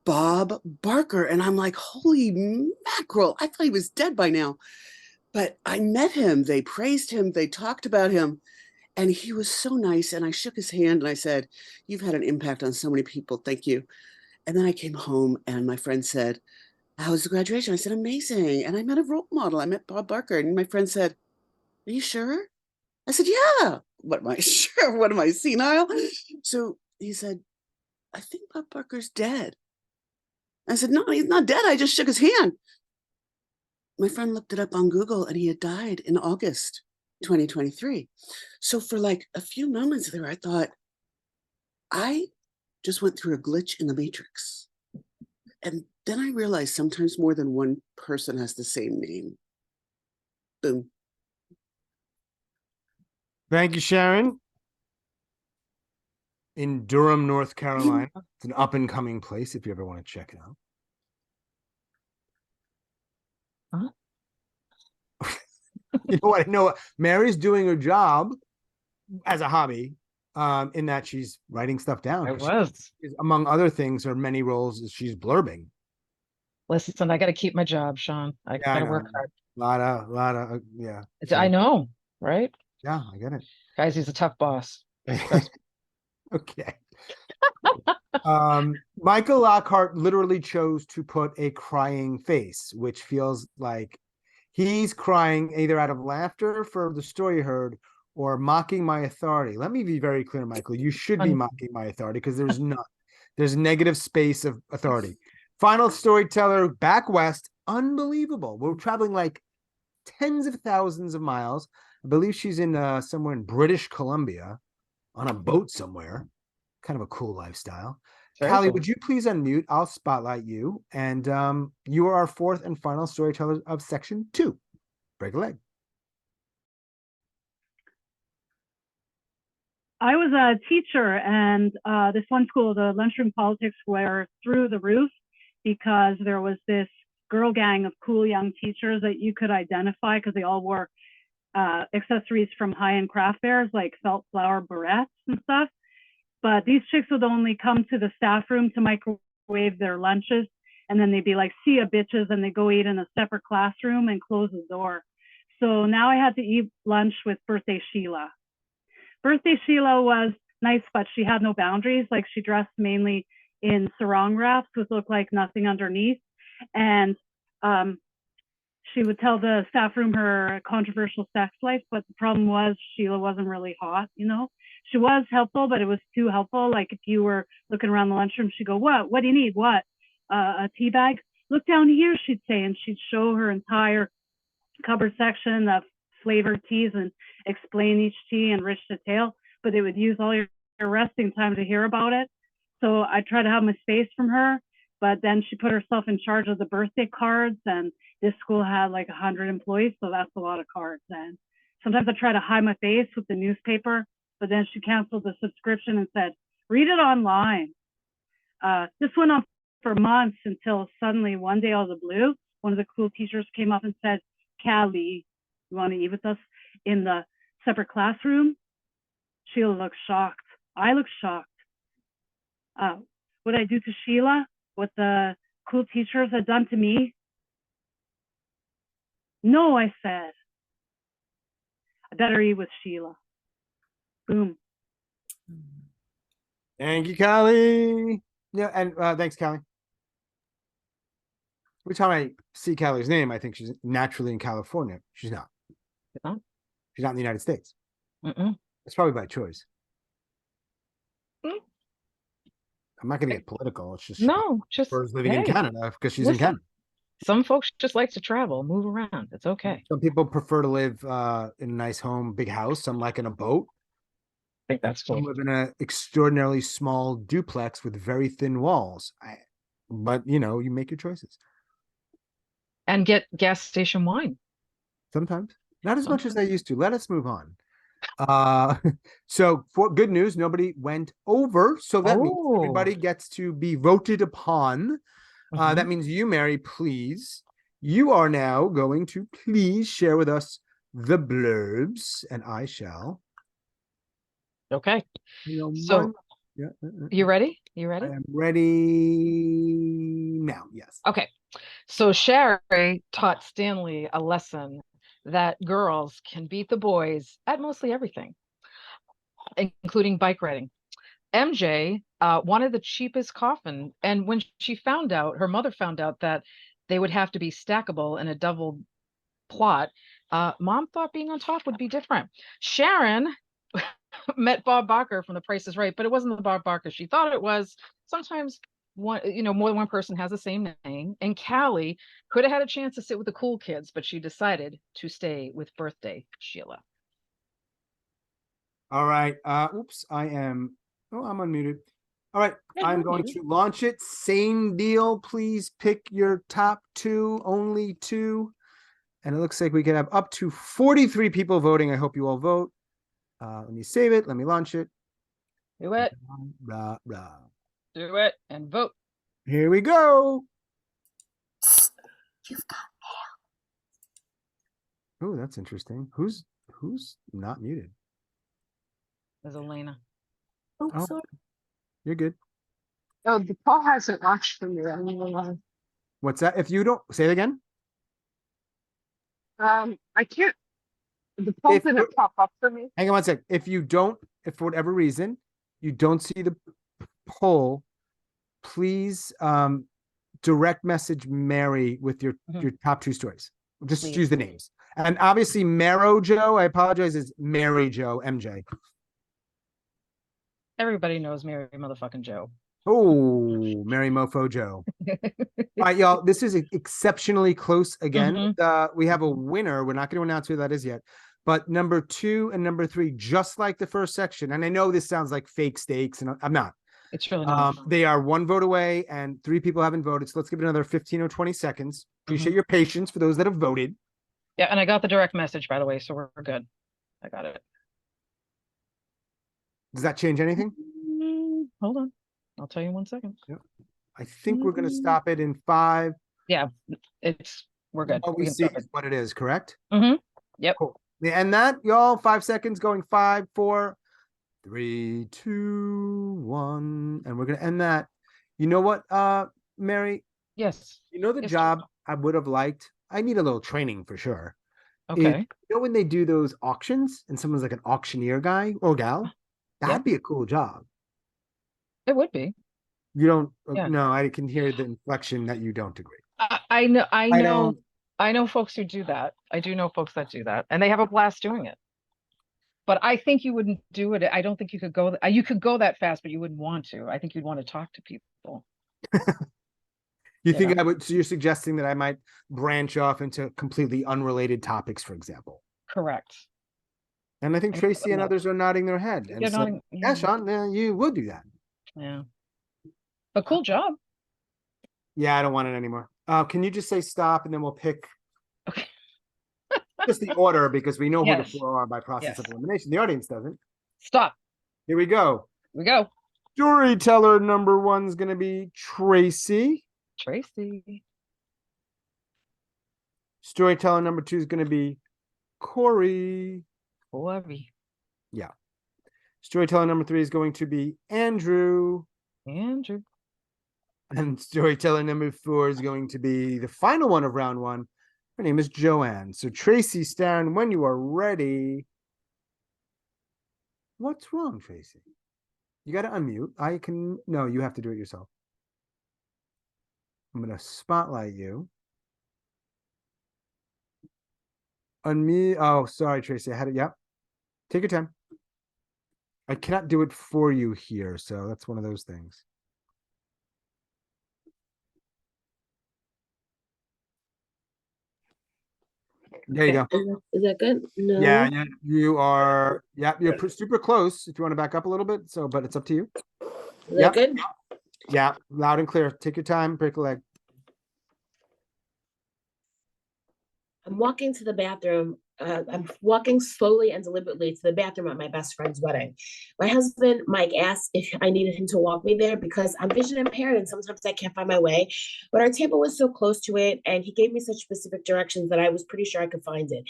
Bob Barker. And I'm like, holy mackerel. I thought he was dead by now. But I met him. They praised him. They talked about him. And he was so nice. And I shook his hand and I said, "You've had an impact on so many people. Thank you." And then I came home and my friend said, "How was the graduation?" I said, "Amazing." And I met a role model. I met Bob Barker. And my friend said, "Are you sure?" I said, "Yeah." What am I sure? What am I, senile? So he said, "I think Bob Barker's dead." I said, "No, he's not dead. I just shook his hand." My friend looked it up on Google and he had died in August 2023. So for like a few moments there, I thought, I just went through a glitch in the matrix. And then I realized sometimes more than one person has the same name. Boom. Thank you, Sharon. In Durham, North Carolina. It's an up and coming place if you ever want to check it out. You know what? No, Mary's doing her job as a hobby, in that she's writing stuff down. Among other things, her many roles is she's blurbing. Listen, I got to keep my job, Sean. I got to work hard. A lot of, yeah. I know, right? Yeah, I get it. Guys, he's a tough boss. Okay. Michael Lockhart literally chose to put a crying face, which feels like he's crying either out of laughter for the story you heard or mocking my authority. Let me be very clear, Michael. You should be mocking my authority because there's none. There's negative space of authority. Final storyteller back west. Unbelievable. We're traveling like tens of thousands of miles. I believe she's in somewhere in British Columbia on a boat somewhere. Kind of a cool lifestyle. Cali, would you please unmute? I'll spotlight you. And you are our fourth and final storyteller of section 2. Break a leg. I was a teacher, and this one school, the lunchroom politics were through the roof because there was this girl gang of cool young teachers that you could identify because they all wore accessories from high-end craft fairs like felt flower barrettes and stuff. But these chicks would only come to the staff room to microwave their lunches, and then they'd be like, "See ya, bitches," and they go eat in a separate classroom and close the door. So now I had to eat lunch with Birthday Sheila. Birthday Sheila was nice, but she had no boundaries. Like, she dressed mainly in sarong wraps, which looked like nothing underneath. And she would tell the staff room her controversial sex life, but the problem was Sheila wasn't really hot, you know? She was helpful, but it was too helpful. Like, if you were looking around the lunchroom, she'd go, "What? What do you need? What? A tea bag? Look down here," she'd say, and she'd show her entire cupboard section of flavored teas and explain each tea in rich detail, but it would use all your resting time to hear about it. So I tried to have my space from her, but then she put herself in charge of the birthday cards, and this school had like 100 employees, so that's a lot of cards. And Sometimes I try to hide my face with the newspaper, but then she canceled the subscription and said, read it online. This went on for months until suddenly one day out of the blue, one of the cool teachers came up and said, Cali, you want to eat with us in the separate classroom? Sheila looked shocked. I looked shocked. What I do to Sheila, what the cool teachers had done to me? No, I said. I better eat with Sheila. Boom. Thank you, Callie. Yeah, and thanks, Callie. Every time I see Callie's name, I think she's naturally in California. She's not. She's not? She's not in the United States. Mm-mm. It's probably by choice. Mm. I'm not going to get political. It's just No, just prefers living in hey, Canada because she's in listen. Canada. Some folks just like to travel, move around. It's okay. Some people prefer to live in a nice home, big house. Some like in a boat. I think that's Some cool. live in an extraordinarily small duplex with very thin walls. But you know, you make your choices. And get gas station wine. Sometimes, not as much as I used to. Let us move on. So for good news, nobody went over. So that means everybody gets to be voted upon. That means you, Mary, please. You are now going to please share with us the blurbs, and I shall. Okay. You know, So you ready? You ready? I am ready now. Yes. Okay. So Shari taught Stanley a lesson that girls can beat the boys at mostly everything, including bike riding. MJ wanted the cheapest coffin, and when she found out, her mother found out that they would have to be stackable in a double plot, Mom thought being on top would be different. Sharon met Bob Barker from The Price is Right, but it wasn't the Bob Barker she thought it was. Sometimes more than one person has the same name. And Cali could have had a chance to sit with the cool kids, but she decided to stay with birthday Sheila. All right. Oops, I'm unmuted. All right, I'm going to launch it. Same deal. Please pick your top two, only two. And it looks like we can have up to 43 people voting. I hope you all vote. Let me save it. Let me launch it. Do it. Blah, blah. Do it and vote. Here we go. You've got Oh, that's interesting. Who's not muted? There's Elena. Oh, sorry. You're good. Oh, the poll hasn't launched for me. I don't know What's that? If you don't say it again. why. I can't. The poll didn't pop up for me. Hang on one sec. If for whatever reason you don't see the poll, please direct message Mary with your top two stories. Just Please. use the names. And obviously Marrow Joe, I apologize, is Mary Joe MJ. Everybody knows Mary motherfucking Joe. Oh, Mary Mofo Joe. All right, y'all. This is exceptionally close again. We have a winner. We're not going to announce who that is yet. But number 2 and number 3, just like the first section, and I know this sounds like fake stakes, and I'm not. It's really not. They are 1 vote away, and 3 people haven't voted. So let's give it another 15 or 20 seconds. Appreciate your patience for those that have voted. Yeah, and I got the direct message, by the way, so we're good. I got it. Does that change anything? Hold on. I'll tell you in 1 second. Yep. I think we're going to stop it in 5. Yeah, we're good. What we see is what it is, correct? Yep. Cool. And that, y'all, 5 seconds going 5, 4, 3, 2, 1. And we're going to end that. You know what, Mary? Yes. You know the job I would have liked? I need a little training for sure. Okay. You know when they do those auctions and someone's like an auctioneer guy or gal? That'd be a cool job. It would be. You don't no, I can hear the inflection that you don't agree. I know folks who do that. I do know folks that do that, and they have a blast doing it. But I think you wouldn't do it. I don't think you could go. You could go that fast, but you wouldn't want to. I think you'd want to talk to people. You think I would? So you're suggesting that I might branch off into completely unrelated topics, for example? Correct. And I think Tracey and others are nodding their head. And so, yeah, Sean, you would do that. Yeah. A cool job. Yeah, I don't want it anymore. Can you just say stop and then we'll pick? Okay. just the order because we know who the Yes. 4 are by process of elimination. The audience doesn't. Stop. Here we go. We go. Storyteller number 1 is going to be Tracey. Tracey. Storyteller number 2 is going to be Kory. Kory. Yeah. Storyteller number 3 is going to be Andrew. Andrew. And storyteller number 4 is going to be the final one of round 1. Her name is Johanne. So Tracey, Starin, when you are ready. What's wrong, Tracey? You got to unmute. No, you have to do it yourself. I'm going to spotlight you. Unmute. Oh, sorry, Tracey. I had it. Yep. Take your time. I cannot do it for you here, so that's one of those things. There you go. Is that good? No. Yeah, you are. Yeah, you're super close. If you want to back up a little bit, but it's up to you. Is that good? Yeah, loud and clear. Take your time. Break a leg. I'm walking to the bathroom. I'm walking slowly and deliberately to the bathroom at my best friend's wedding. My husband, Mike, asked if I needed him to walk me there because I'm vision impaired and sometimes I can't find my way. But our table was so close to it, and he gave me such specific directions that I was pretty sure I could find it.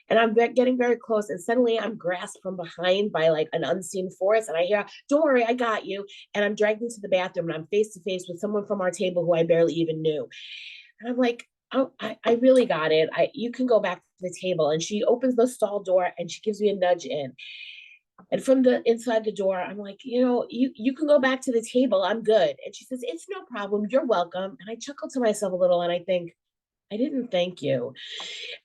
And I'm getting very close, and suddenly I'm grasped from behind by like an unseen force, and I hear, "Don't worry, I got you." And I'm dragged into the bathroom, and I'm face to face with someone from our table who I barely even knew. And I'm like, "Oh, I really got it. You can go back to the table." And she opens the stall door and she gives me a nudge in. And from the inside the door, I'm like, you can go back to the table. I'm good. And she says, "It's no problem. You're welcome." And I chuckle to myself a little and I think, I didn't thank you.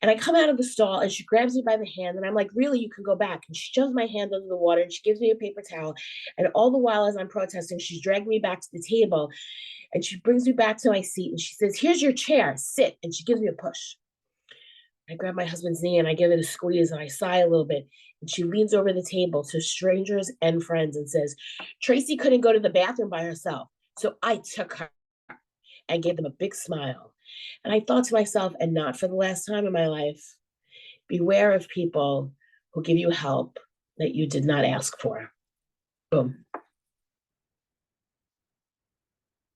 And I come out of the stall and she grabs me by the hand and I'm like, "Really, you can go back." And she shoves my hand under the water and she gives me a paper towel. And all the while as I'm protesting, she's dragging me back to the table. And she brings me back to my seat and she says, "Here's your chair, sit." And she gives me a push. I grab my husband's knee and I give it a squeeze and I sigh a little bit. And she leans over the table to strangers and friends and says, "Tracey couldn't go to the bathroom by herself. So I took her," and gave them a big smile. And I thought to myself, and not for the last time in my life, beware of people who give you help that you did not ask for. Boom.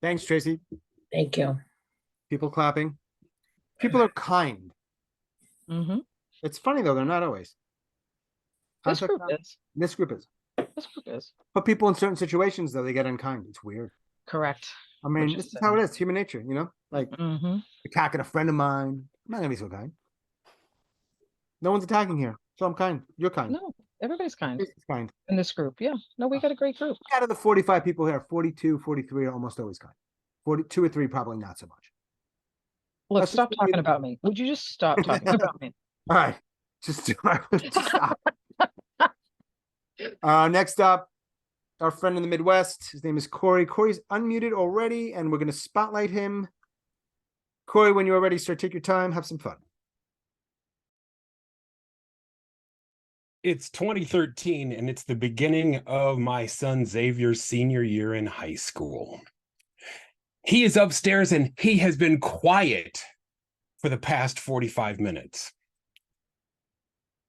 Thanks, Tracey. Thank you. People clapping. People are kind. Mm-hmm. It's funny though, they're not always. This group is. This group is. This group is. But people in certain situations though, they get unkind. It's weird. Correct. I mean, this is how it is. Human nature, like attacking a friend of mine. I'm not gonna be so kind. No one's attacking here, so I'm kind. You're kind. No, everybody's kind. Everybody's kind. In this group. Yeah. No, we got a great group. Out of the 45 people here, 42, 43 are almost always kind. 42 or 3 probably not so much. Look, stop talking about me. Would you just stop talking about me? All right. Just stop. Next up, our friend in the Midwest. His name is Kory. Kory's unmuted already, and we're going to spotlight him. Kory, when you're ready, sir, take your time. Have some fun. It's 2013, and it's the beginning of my son Xavier's senior year in high school. He is upstairs, and he has been quiet for the past 45 minutes.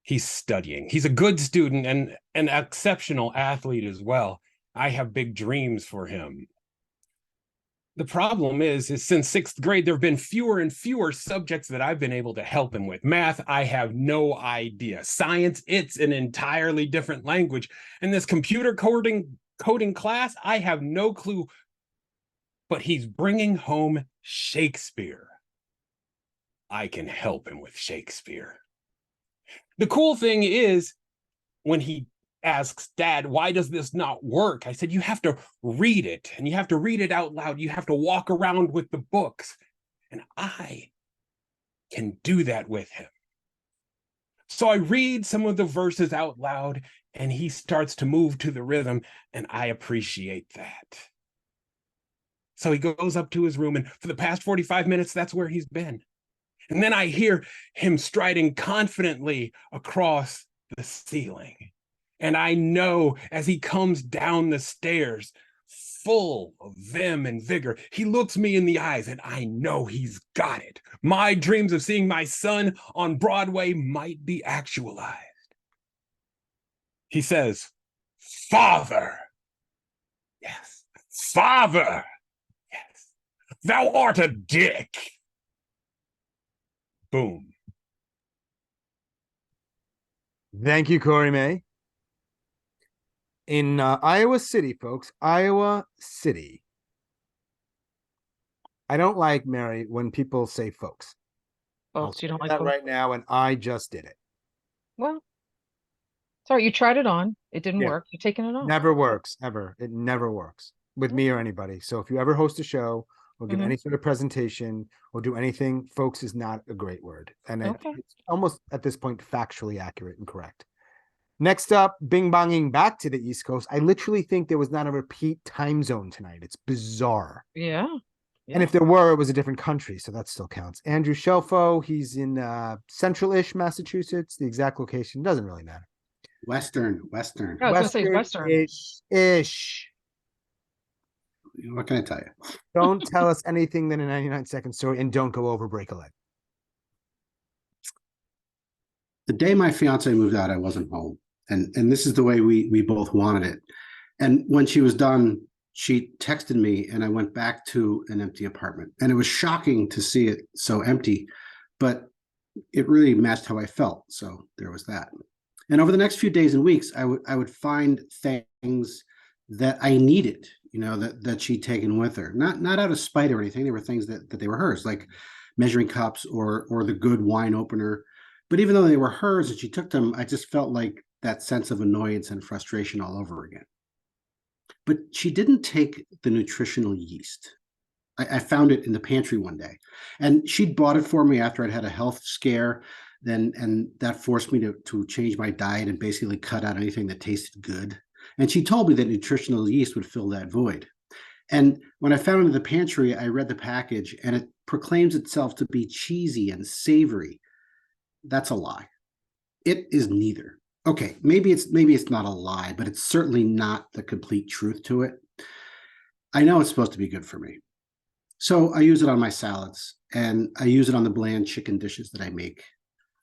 He's studying. He's a good student and an exceptional athlete as well. I have big dreams for him. The problem is since 6th grade, there have been fewer and fewer subjects that I've been able to help him with. Math, I have no idea. Science, it's an entirely different language. And this computer coding class, I have no clue. But he's bringing home Shakespeare. I can help him with Shakespeare. The cool thing is, when he asks, "Dad, why does this not work?" I said, "You have to read it, and you have to read it out loud. You have to walk around with the books." And I can do that with him. So I read some of the verses out loud, and he starts to move to the rhythm, and I appreciate that. So he goes up to his room, and for the past 45 minutes, that's where he's been. And then I hear him striding confidently across the ceiling. And I know as he comes down the stairs, full of vim and vigor. He looks me in the eyes, and I know he's got it. My dreams of seeing my son on Broadway might be actualized. He says, "Father." Yes. "Father." Yes. "Thou art a dick." Boom. Thank you, Kory May. In Iowa City, folks, Iowa City. I don't like, Mary, when people say folks. Folks, you don't like that folks? right now, and I just did it. Well, sorry, you tried it on. It didn't Yeah. work. You're taking it off. Never works, ever. It never works with me or anybody. So if you ever host a show or give any sort of presentation or do anything, folks is not a great word. And it's almost at this point factually accurate and correct. Next up, bing bonging back to the East Coast. I literally think there was not a repeat time zone tonight. It's bizarre. Yeah. And if there were, it was a different country, so that still counts. Andrew Shelffo, he's in central-ish Massachusetts. The exact location doesn't really matter. Western. I was going to say Western. Ish. What can I tell you? Don't tell us anything than a 99-second story, and don't go over break a leg. The day my fiance moved out, I wasn't home. And this is the way we both wanted it. And when she was done, she texted me, and I went back to an empty apartment. And it was shocking to see it so empty, but it really matched how I felt. So there was that. And over the next few days and weeks, I would find things that I needed, that she'd taken with her. Not out of spite or anything. They were things that they were hers, like measuring cups or the good wine opener. But even though they were hers and she took them, I just felt like that sense of annoyance and frustration all over again. But she didn't take the nutritional yeast. I found it in the pantry one day, and she'd bought it for me after I'd had a health scare. And that forced me to change my diet and basically cut out anything that tasted good. And she told me that nutritional yeast would fill that void. And when I found it in the pantry, I read the package, and it proclaims itself to be cheesy and savory. That's a lie. It is neither. Okay, maybe it's not a lie, but it's certainly not the complete truth to it. I know it's supposed to be good for me. So I use it on my salads, and I use it on the bland chicken dishes that I make.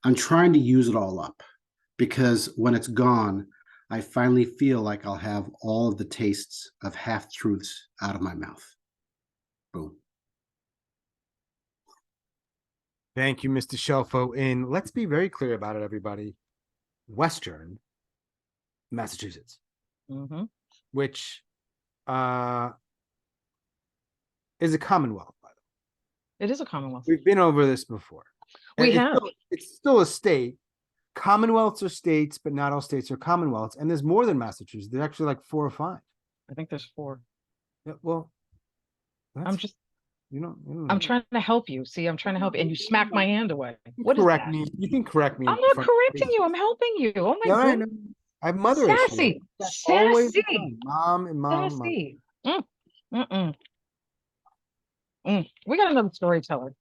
I'm trying to use it all up, because when it's gone, I finally feel like I'll have all of the tastes of half-truths out of my mouth. Boom. Thank you, Mr. Shelffo. And let's be very clear about it, everybody. Western Massachusetts, which is a commonwealth, by the way. It is a commonwealth. We've been over this before. It's still a state. Commonwealths are states, but not all states are commonwealths. And there's more than Massachusetts. There's actually like 4 or 5. I think there's 4. Yeah, well, I'm just, I'm trying to help you. See, I'm trying to help you, and you smack my hand away. What is correct that? me. You can correct me. I'm not correcting you. I'm helping you. Oh my God. I have mother Sassy. issues. Always Sassy. mom and mom. Sassy. We got another storyteller.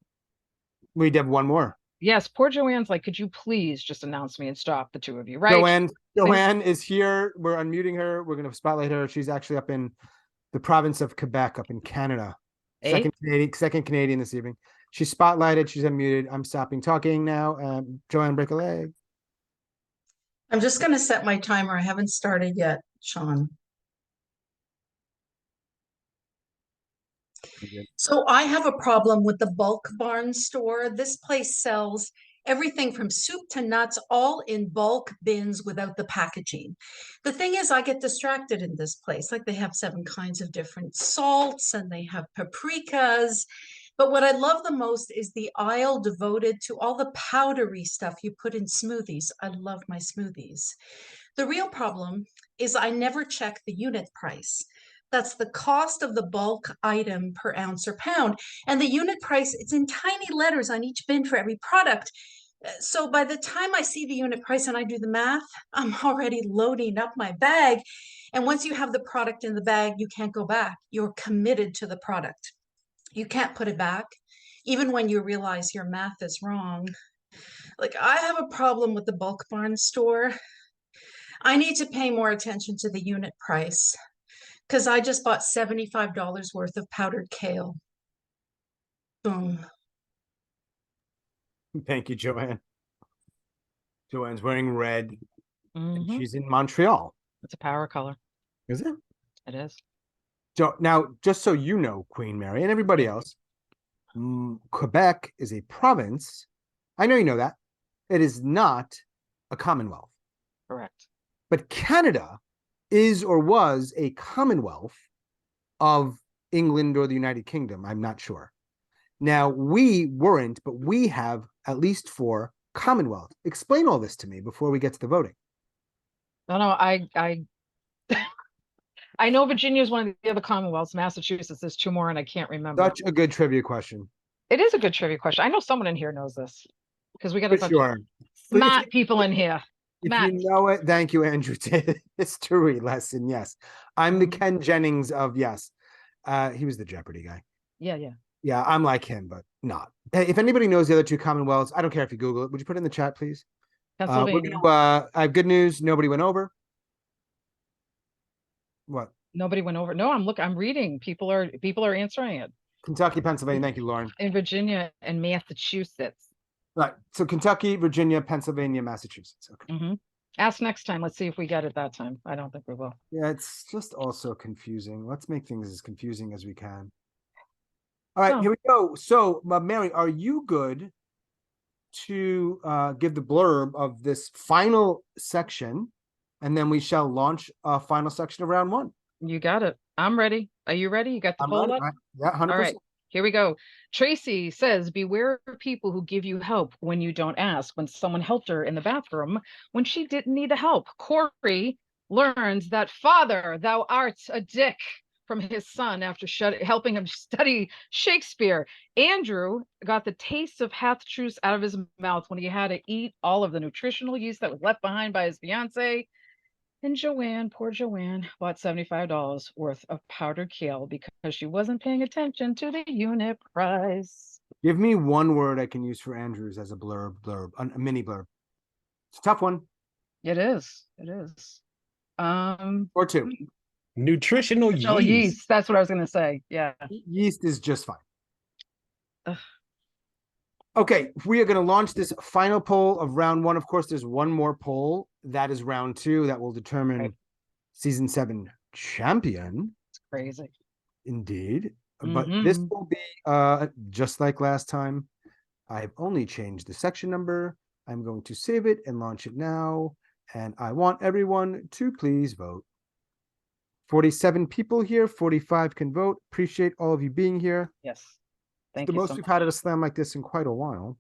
We have one more. Yes, poor Joanne's like, could you please just announce me and stop the two of you, right? Johanne is here. We're unmuting her. We're going to spotlight her. She's actually up in the province of Quebec, up in Canada. Second Canadian this evening. She's spotlighted. She's unmuted. I'm stopping talking now. Johanne, break a leg. I'm just going to set my timer. I haven't started yet, Sean. So I have a problem with the bulk barn store. This place sells everything from soup to nuts, all in bulk bins without the packaging. The thing is, I get distracted in this place. Like, they have 7 kinds of different salts, and they have paprikas. But what I love the most is the aisle devoted to all the powdery stuff you put in smoothies. I love my smoothies. The real problem is I never check the unit price. That's the cost of the bulk item per ounce or pound. And the unit price, it's in tiny letters on each bin for every product. So by the time I see the unit price and I do the math, I'm already loading up my bag. And once you have the product in the bag, you can't go back. You're committed to the product. You can't put it back, even when you realize your math is wrong. Like, I have a problem with the bulk barn store. I need to pay more attention to the unit price. because I just bought $75 worth of powdered kale. Boom. Thank you, Johanne. Joanne's wearing red. And Mhm. she's in Montreal. It's a power color. Is it? It is. So now, just so you know, Queen Mary and everybody else, Quebec is a province. I know you know that. It is not a commonwealth. Correct. But Canada is or was a commonwealth of England or the United Kingdom. I'm not sure. Now, we weren't, but we have at least 4 commonwealths. Explain all this to me before we get to the voting. No, I I know Virginia is one of the other commonwealths. Massachusetts, there's 2 more, and I can't remember. Such a good trivia question. It is a good trivia question. I know someone in here knows this because we got a For bunch sure. of smart people in here. If Matt. you know it, thank you, Andrew. History lesson, yes. I'm the Ken Jennings of yes. He was the Jeopardy guy. Yeah, yeah. Yeah, I'm like him, but not. Hey, if anybody knows the other 2 commonwealths, I don't care if you Google it. Would you put it in the chat, please? Pennsylvania. I have good news. Nobody went over. What? Nobody went over. No, I'm reading. People are answering it. Kentucky, Pennsylvania. Thank you, Lauren. In Virginia and Massachusetts. Right. So Kentucky, Virginia, Pennsylvania, Massachusetts. Okay. Ask next time. Let's see if we get it that time. I don't think we will. Yeah, it's just also confusing. Let's make things as confusing as we can. All right, here we go. So, Mary, are you good to give the blurb of this final section, and then we shall launch a final section of round 1? You got it. I'm ready. Are you ready? You got the poll up? Yeah, 100%. All right, here we go. Tracey says, beware of people who give you help when you don't ask. When someone helped her in the bathroom when she didn't need the help. Kory learns that father, thou art a dick, from his son after helping him study Shakespeare. Andrew got the taste of half-truths out of his mouth when he had to eat all of the nutritional yeast that was left behind by his fiance. And Joanne, poor Joanne, bought $75 worth of powdered kale because she wasn't paying attention to the unit price. Give me one word I can use for Andrews as a blurb, a mini blurb. It's a tough one. It is. It is. Or 2. Nutritional yeast. That's what I was going to say. Yeah. Yeast is just fine. Ugh. Okay, we are going to launch this final poll of round 1. Of course, there's one more poll. That is round 2. That will determine season 7 champion. It's crazy. Indeed. But this will be just like last time. I've only changed the section number. I'm going to save it and launch it now. And I want everyone to please vote. 47 people here, 45 can vote. Appreciate all of you being here. Yes. Thank you. The most we've had at a slam like this in quite a while.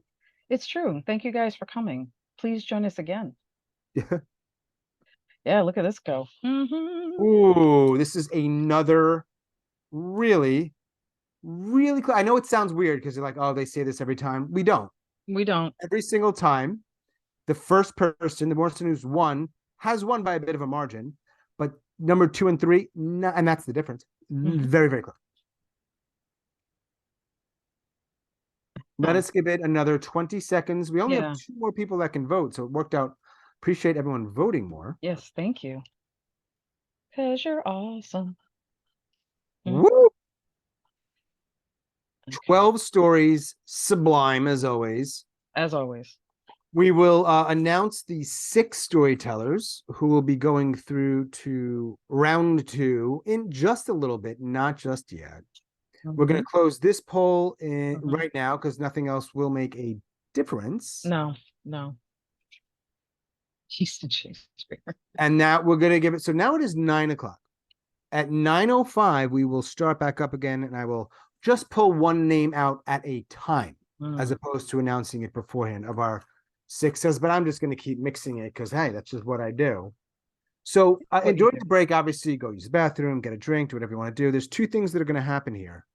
It's true. Thank you guys for coming. Please join us again. Yeah. Yeah, look at this go. Ooh, this is another really cool. I know it sounds weird because you're like, oh, they say this every time. We don't. We don't. Every single time, the first person, the person who's won, has won by a bit of a margin. But number 2 and 3, and that's the difference. Very, very close. Let us give it another 20 seconds. We only have 2 more people that can vote, so it worked out. Appreciate everyone voting more. Yes, thank you. Because you're awesome. Woo! 12 stories, sublime as always. As always. We will announce the 6 storytellers who will be going through to round 2 in just a little bit, not just yet. We're going to close this poll right now because nothing else will make a difference. No. Shakespeare. And now we're going to give it. So now it is 9 o'clock. At 9:05, we will start back up again, and I will just pull one name out at a time, as opposed to announcing it beforehand of our 6s. But I'm just going to keep mixing it because, hey, that's just what I do. So during the break, obviously, go use the bathroom, get a drink, do whatever you want to do. There's 2 things that are going to happen here.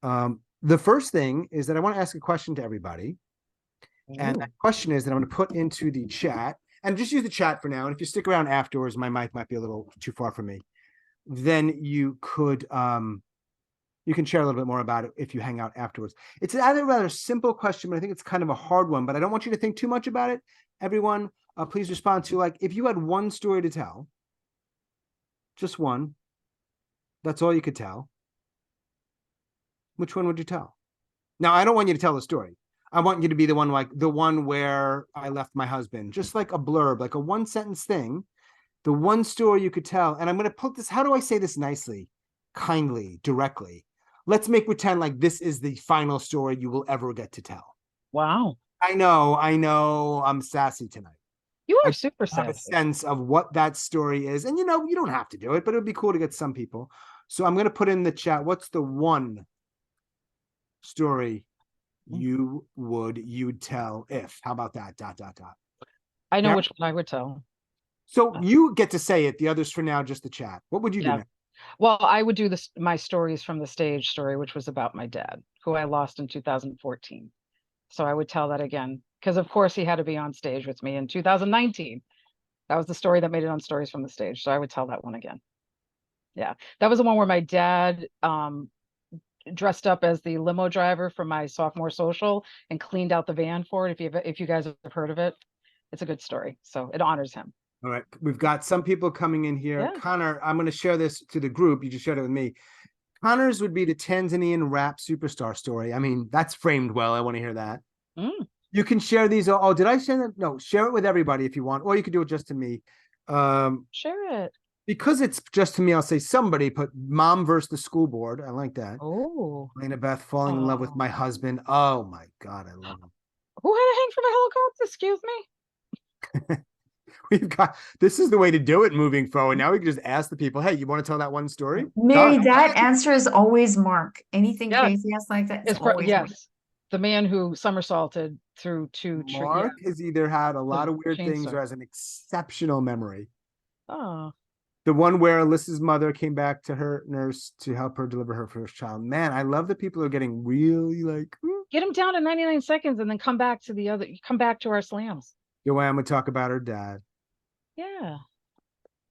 The first thing is that I want to ask a question to everybody. And that question is that I'm going to put into the chat, and just use the chat for now. And if you stick around afterwards, my mic might be a little too far from me. Then you could, you can share a little bit more about it if you hang out afterwards. It's a rather simple question, but I think it's kind of a hard one, but I don't want you to think too much about it. Everyone, please respond to, like, if you had one story to tell, just one, That's all you could tell. Which one would you tell? Now, I don't want you to tell the story. I want you to be the one like the one where I left my husband, just like a blurb, like a one sentence thing, the one story you could tell. And I'm going to put this, how do I say this nicely, kindly, directly? Let's make pretend like this is the final story you will ever get to tell. Wow. I know, I'm sassy tonight. You are I super have a sassy. sense of what that story is. And you know, you don't have to do it, but it would be cool to get some people. So I'm going to put in the chat, what's the one story you'd tell if? How about that? ... I know Yeah. which one I would tell. So you get to say it. The others for now, just the chat. What would you do next? Well, I would do this, my stories from the stage story, which was about my dad, who I lost in 2014. So I would tell that again, because of course he had to be on stage with me in 2019. That was the story that made it on Stories from the Stage. So I would tell that one again. Yeah, that was the one where my dad dressed up as the limo driver for my sophomore social and cleaned out the van for it. If you guys have heard of it, it's a good story. So it honors him. All right. We've got some people coming in here. Yeah. Connor, I'm going to share this to the group. You just shared it with me. Connor's would be the Tanzanian rap superstar story. I mean, that's framed well. I want to hear that. You can share these. Oh, did I share them? No, share it with everybody if you want, or you could do it just to me. Share it. Because it's just to me, I'll say somebody put Mom versus the School Board. I like that. Oh. Lena Beth falling in love with my husband. Oh my God, I love him. Who had to hang from a helicopter? Excuse me. We've got, this is the way to do it moving forward. Now we can just ask the people, hey, you want to tell that one story? Mary, Done. that answer is always Mark. Anything Yes. crazy ass like that is always Mark. Yes. The man who somersaulted through two trees. Mark has either had a lot of weird things chainsaw. or has an exceptional memory. Oh. The one where Alyssa's mother came back to her nurse to help her deliver her first child. Man, I love that people are getting really like, Get him down to 99 seconds and then come back to our slams. Johanne would talk about her dad. Yeah.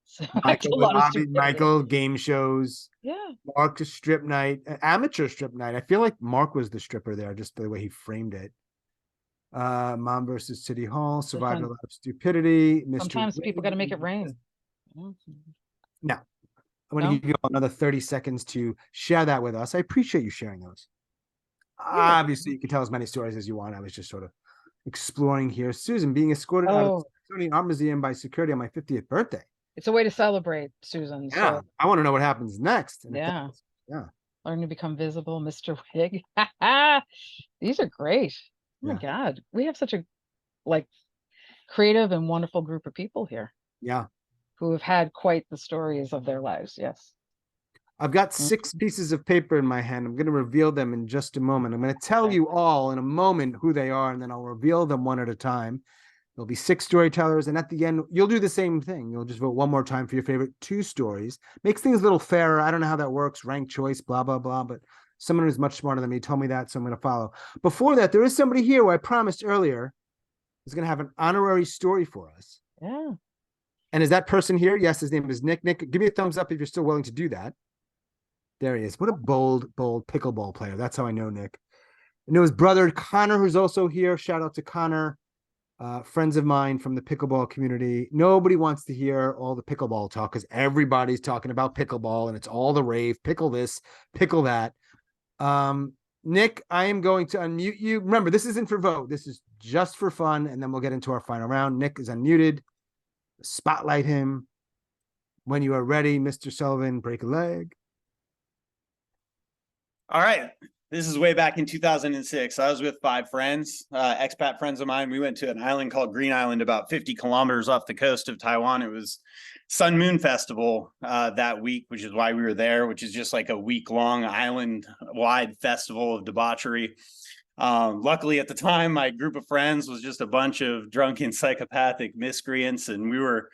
So Michael game shows. Yeah. Mark to strip night, amateur strip night. I feel like Mark was the stripper there, just the way he framed it. Mom versus City Hall, Survival of Stupidity. Sometimes people got to make it rain. Now, I'm going to give you another 30 seconds to share that with us. I appreciate you sharing those. Obviously, you can tell as many stories as you want. I was just sort of exploring here. Susan, being escorted out of the Smithsonian Art Museum by security on my 50th birthday. It's a way to celebrate, Susan. Yeah, So, I want to know what happens next. Yeah. Yeah. Learn to become visible, Mr. Wig. These are great. Oh my God. We have such a creative and wonderful group of people here. Yeah. Who have had quite the stories of their lives. Yes. I've got 6 pieces of paper in my hand. I'm going to reveal them in just a moment. I'm going to tell you all in a moment who they are, and then I'll reveal them one at a time. There'll be 6 storytellers, and at the end, you'll do the same thing. You'll just vote one more time for your favorite 2 stories. Makes things a little fairer. I don't know how that works, rank choice, blah, blah, blah, but someone who's much smarter than me told me that, so I'm going to follow. Before that, there is somebody here who I promised earlier is going to have an honorary story for us. Yeah. And is that person here? Yes, his name is Nick. Nick, give me a thumbs up if you're still willing to do that. There he is. What a bold pickleball player. That's how I know Nick. I know his brother, Connor, who's also here. Shout out to Connor. Friends of mine from the pickleball community. Nobody wants to hear all the pickleball talk because everybody's talking about pickleball and it's all the rave. Pickle this, pickle that. Nick, I am going to unmute you. Remember, this isn't for vote. This is just for fun, and then we'll get into our final round. Nick is unmuted. Spotlight him. When you are ready, Mr. Sullivan, break a leg. All right. This is way back in 2006. I was with 5 friends, expat friends of mine. We went to an island called Green Island, about 50 kilometers off the coast of Taiwan. It was Sun Moon Festival that week, which is why we were there, which is just like a week-long island-wide festival of debauchery. Luckily, at the time, my group of friends was just a bunch of drunken psychopathic miscreants, and we were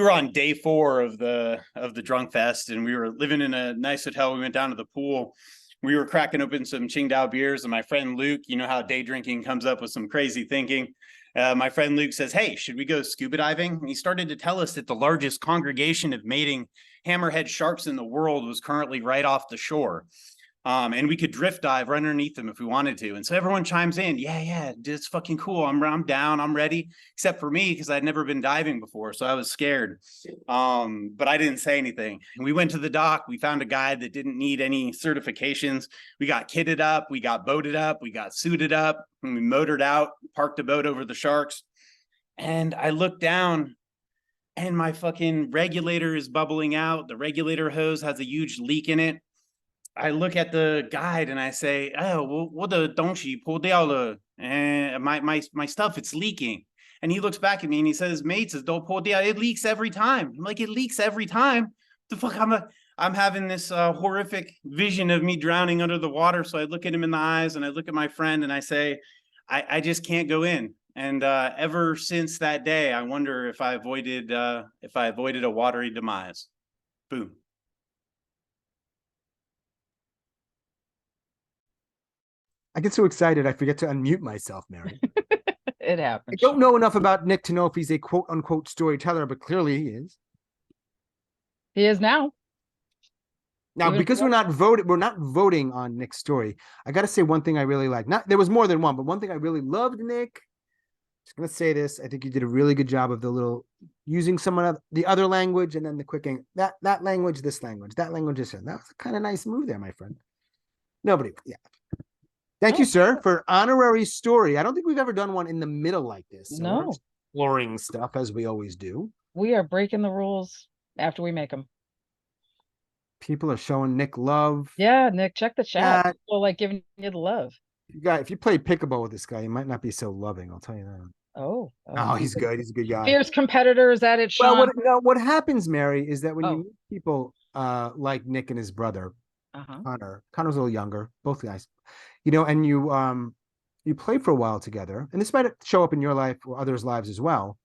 on day 4 of the drunk fest, and we were living in a nice hotel. We went down to the pool. We were cracking open some Qingdao beers, and my friend Luke, you know how day drinking comes up with some crazy thinking. My friend Luke says, hey, should we go scuba diving? And he started to tell us that the largest congregation of mating hammerhead sharks in the world was currently right off the shore. And we could drift dive right underneath them if we wanted to. And so everyone chimes in, yeah, it's fucking cool. I'm down, I'm ready, except for me, because I'd never been diving before. So I was scared. But I didn't say anything. And we went to the dock. We found a guide that didn't need any certifications. We got kitted up, we got boated up, we got suited up, and we motored out, parked a boat over the sharks. And I looked down and my fucking regulator is bubbling out. The regulator hose has a huge leak in it. I look at the guide and I say, "Oh, what the don'tchi pull down and my stuff, it's leaking." And he looks back at me and he says, "Mates, don't pull down. It leaks every time." I'm like, "It leaks every time? The fuck?" I'm having this horrific vision of me drowning under the water. So I look at him in the eyes and I look at my friend and I say, I just can't go in. And ever since that day, I wonder if I avoided a watery demise. Boom. I get so excited I forget to unmute myself, Mary. It happens. I don't know enough about Nic to know if he's a quote unquote storyteller, but clearly he is. He is now. Now, because we're not voting on Nic's story. I got to say one thing I really like. There was more than one, but one thing I really loved, Nic. Just gonna say this. I think you did a really good job of using some of the other language and then the quicking that language, this language, that language, this. That was a kind of nice move there, my friend. Nobody, yeah. Thank you, sir, for honorary story. I don't think we've ever done one in the middle like this. So no. Exploring stuff as we always do. We are breaking the rules after we make them. People are showing Nic love. Yeah, Nic, check the chat. People like giving you the love. If you play pickleball with this guy, you might not be so loving. I'll tell you that. Oh, he's good. He's a good guy. Fierce competitors at it, Sean. Well, what happens, Mary, is that when you meet people like Nic and his brother, Connor's a little younger, both guys, and you play for a while together, and this might show up in your life or others' lives as well.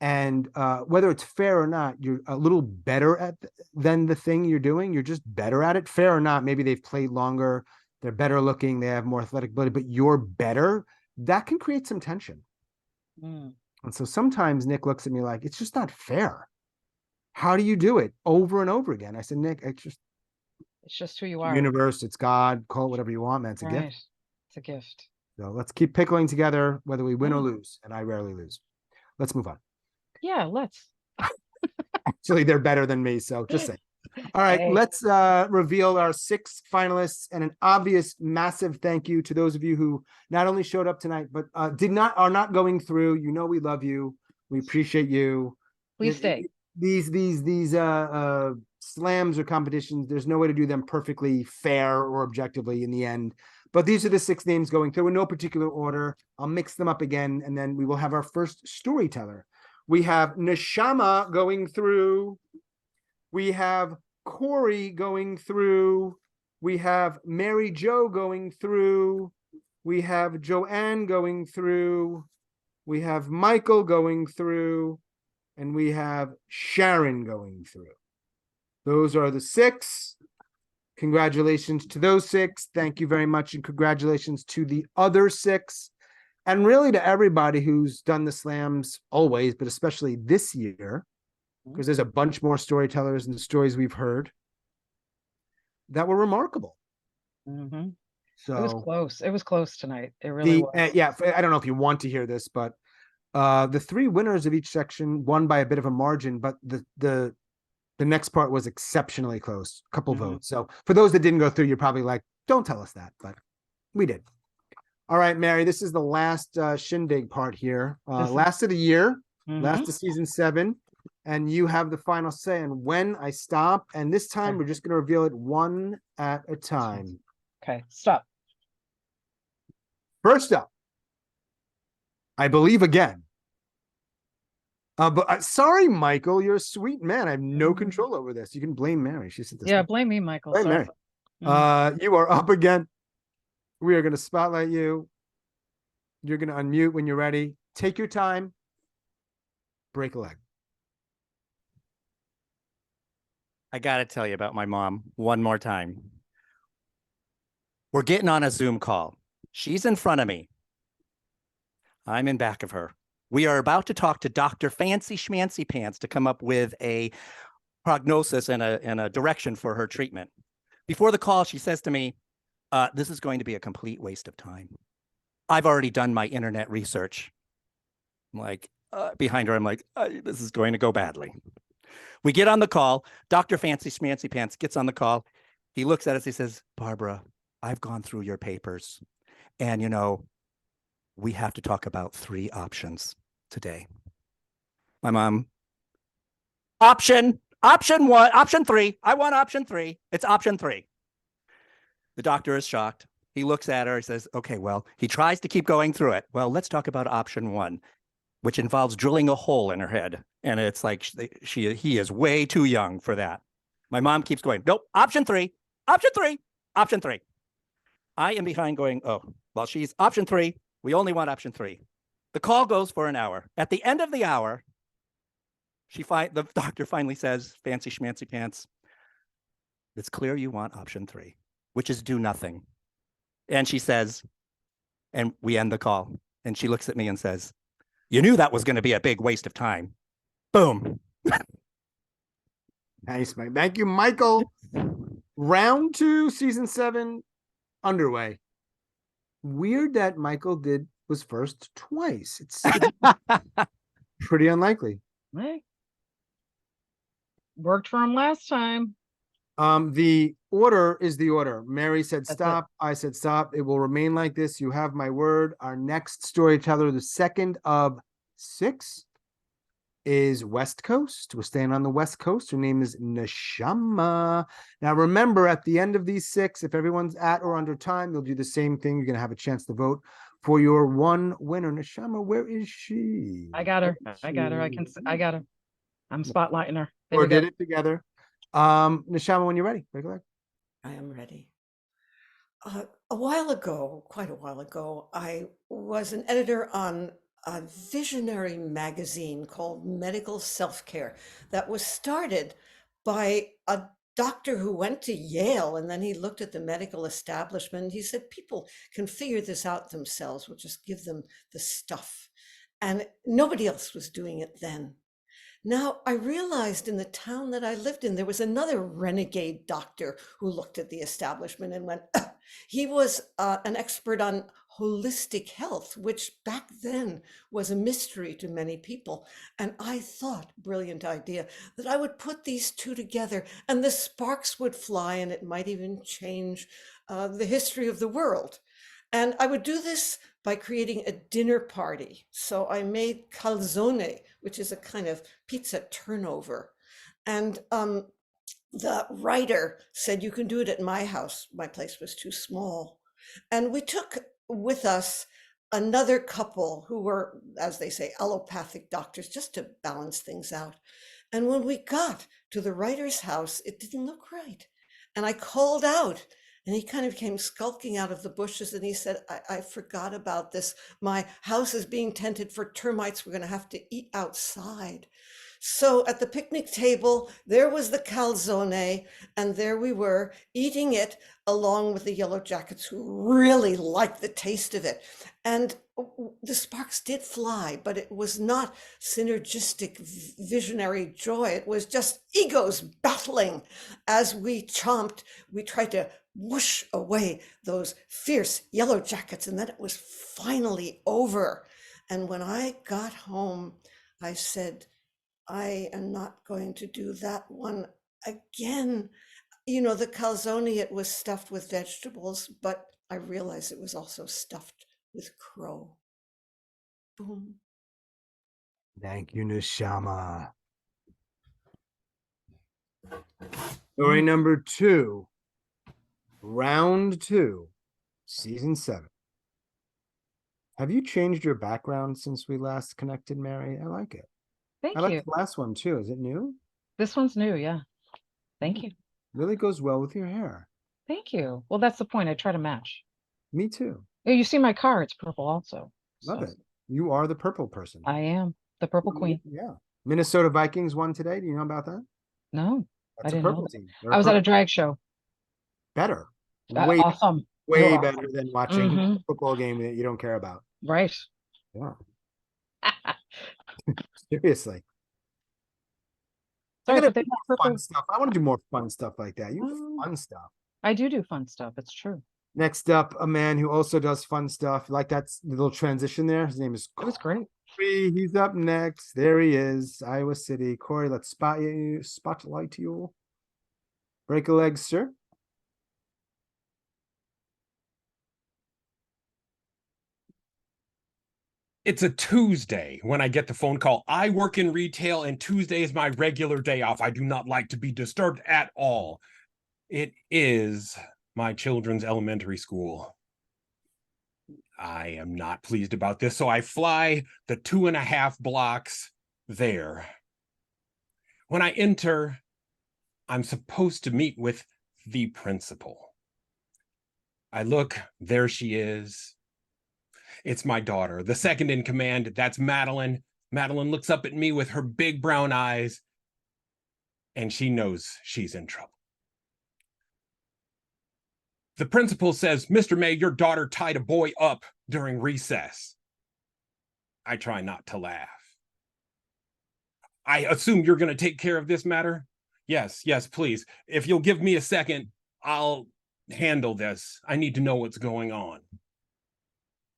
And whether it's fair or not, you're a little better than the thing you're doing. You're just better at it, fair or not. Maybe they've played longer, they're better looking, they have more athletic ability, but you're better. That can create some tension. And so sometimes Nic looks at me like, it's just not fair. How do you do it over and over again? I said, Nic, it's just who you are. Universe, it's God, call it whatever you want, man. It's a gift. It's a gift. So let's keep pickling together, whether we win or lose. And I rarely lose. Let's move on. Yeah, let's. Actually, they're better than me, so just say. All right, let's reveal our 6 finalists, and an obvious massive thank you to those of you who not only showed up tonight, but are not going through. We love you. We appreciate you. Please stay. These slams or competitions, there's no way to do them perfectly fair or objectively in the end. But these are the 6 names going through in no particular order. I'll mix them up again, and then we will have our first storyteller. We have Neshama going through. We have Kory going through. We have Mary Jo going through. We have Johanne going through. We have Michael going through. And we have Sharon going through. Those are the 6. Congratulations to those 6. Thank you very much. And congratulations to the other 6. And really to everybody who's done the slams always, but especially this year, because there's a bunch more storytellers and stories we've heard that were remarkable. So it was close. It was close tonight. It really was. Yeah, I don't know if you want to hear this, but the 3 winners of each section won by a bit of a margin, but the next part was exceptionally close, a couple votes. So for those that didn't go through, you're probably like, don't tell us that, but we did. All right, Mary, this is the last shindig part here. Last of the year, last of season 7, and you have the final say. And when I stop, and this time we're just going to reveal it one at a time. Okay, stop. First up, I believe again. But sorry, Michael, you're a sweet man. I have no control over this. You can blame Mary. She said this. Yeah, blame me, Michael. Blame Mary. You are up again. We are going to spotlight you. You're going to unmute when you're ready. Take your time. Break a leg. I got to tell you about my mom one more time. We're getting on a Zoom call. She's in front of me. I'm in back of her. We are about to talk to Dr. Fancy Schmancy Pants to come up with a prognosis and a direction for her treatment. Before the call, she says to me, This is going to be a complete waste of time. I've already done my internet research. I'm like, behind her, I'm like, this is going to go badly. We get on the call. Dr. Fancy Schmancy Pants gets on the call. He looks at us. He says, Barbara, I've gone through your papers. And, you know, we have to talk about 3 options today. My mom, option 1, option 3. I want option 3. It's option 3. The doctor is shocked. He looks at her. He says, okay, well, he tries to keep going through it. Well, let's talk about option 1, which involves drilling a hole in her head. And it's like he is way too young for that. My mom keeps going, nope, option 3, option 3, option 3. I am behind going, oh, well, she's option 3. We only want option 3. The call goes for an hour. At the end of the hour, the doctor finally says, Fancy Schmancy Pants, it's clear you want option 3, which is do nothing. And she says, and we end the call. And she looks at me and says, you knew that was going to be a big waste of time. Boom. Nice, Mike. Thank you, Michael. Round 2, season 7, underway. Weird that Michael was first twice. It's pretty unlikely. Hey. Worked for him last time. The order is the order. Mary said That's stop. I said stop. It will remain like this. You have my word. Our next storyteller, the second of 6, is West Coast. We're staying on the West Coast. Her name is Neshama. Now, remember, at the end of these 6, if everyone's at or under time, you'll do the same thing. You're going to have a chance to vote for your one winner. Neshama, where is she? I got her. I got her. I got her. I'm spotlighting her. There Or we go. did it together. Neshama, when you're ready. I am ready. A while ago, quite a while ago, I was an editor on a visionary magazine called Medical Self-Care that was started by a doctor who went to Yale, and then he looked at the medical establishment. He said, people can figure this out themselves. We'll just give them the stuff. And nobody else was doing it then. Now, I realized in the town that I lived in, there was another renegade doctor who looked at the establishment and went, he was an expert on holistic health, which back then was a mystery to many people. And I thought, brilliant idea, that I would put these two together and the sparks would fly and it might even change the history of the world. And I would do this by creating a dinner party. So I made calzone, which is a kind of pizza turnover. And the writer said, you can do it at my house. My place was too small. And we took with us another couple who were, as they say, allopathic doctors, just to balance things out. And when we got to the writer's house, it didn't look right. And I called out. And he kind of came skulking out of the bushes and he said, I forgot about this. My house is being tented for termites. We're going to have to eat outside. So at the picnic table, there was the calzone, and there we were eating it along with the yellow jackets who really liked the taste of it. And the sparks did fly, but it was not synergistic visionary joy. It was just egos battling. As we chomped, we tried to whoosh away those fierce yellow jackets, and then it was finally over. And when I got home, I said, I am not going to do that one again. You know, the calzone, it was stuffed with vegetables, but I realized it was also stuffed with crow. Boom. Thank you, Neshama. Story number 2, round 2, season 7. Have you changed your background since we last connected, Mary? I like it. Thank I like you. the last one too. Is it new? This one's new, yeah. Thank you. Really goes well with your hair. Thank you. Well, that's the point. I try to match. Me too. Oh, you see my car, it's purple also. Love So it. You are the purple person. I am the purple queen. Yeah. Minnesota Vikings won today. Do you know about that? No, That's I a didn't know purple that. team. I was at a drag show. Better. Awesome. Way You're better awesome. than watching a football game that you don't care about. Right. Yeah. Seriously. Sorry, I gotta but they do more fun stuff. I want to do more fun stuff like that. You fun stuff. I do fun stuff. It's true. Next up, a man who also does fun stuff. Like that's the little transition there. His name is It was great. Kory. He's up next. There he is, Iowa City. Kory, let's spotlight you. Break a leg, sir. It's a Tuesday when I get the phone call. I work in retail and Tuesday is my regular day off. I do not like to be disturbed at all. It is my children's elementary school. I am not pleased about this, so I fly the 2.5 blocks there. When I enter, I'm supposed to meet with the principal. I look, there she is. It's my daughter, the second in command. That's Madeline. Madeline looks up at me with her big brown eyes, and she knows she's in trouble. The principal says, Mr. May, your daughter tied a boy up during recess. I try not to laugh. I assume you're going to take care of this matter? Yes, please. If you'll give me a second, I'll handle this. I need to know what's going on.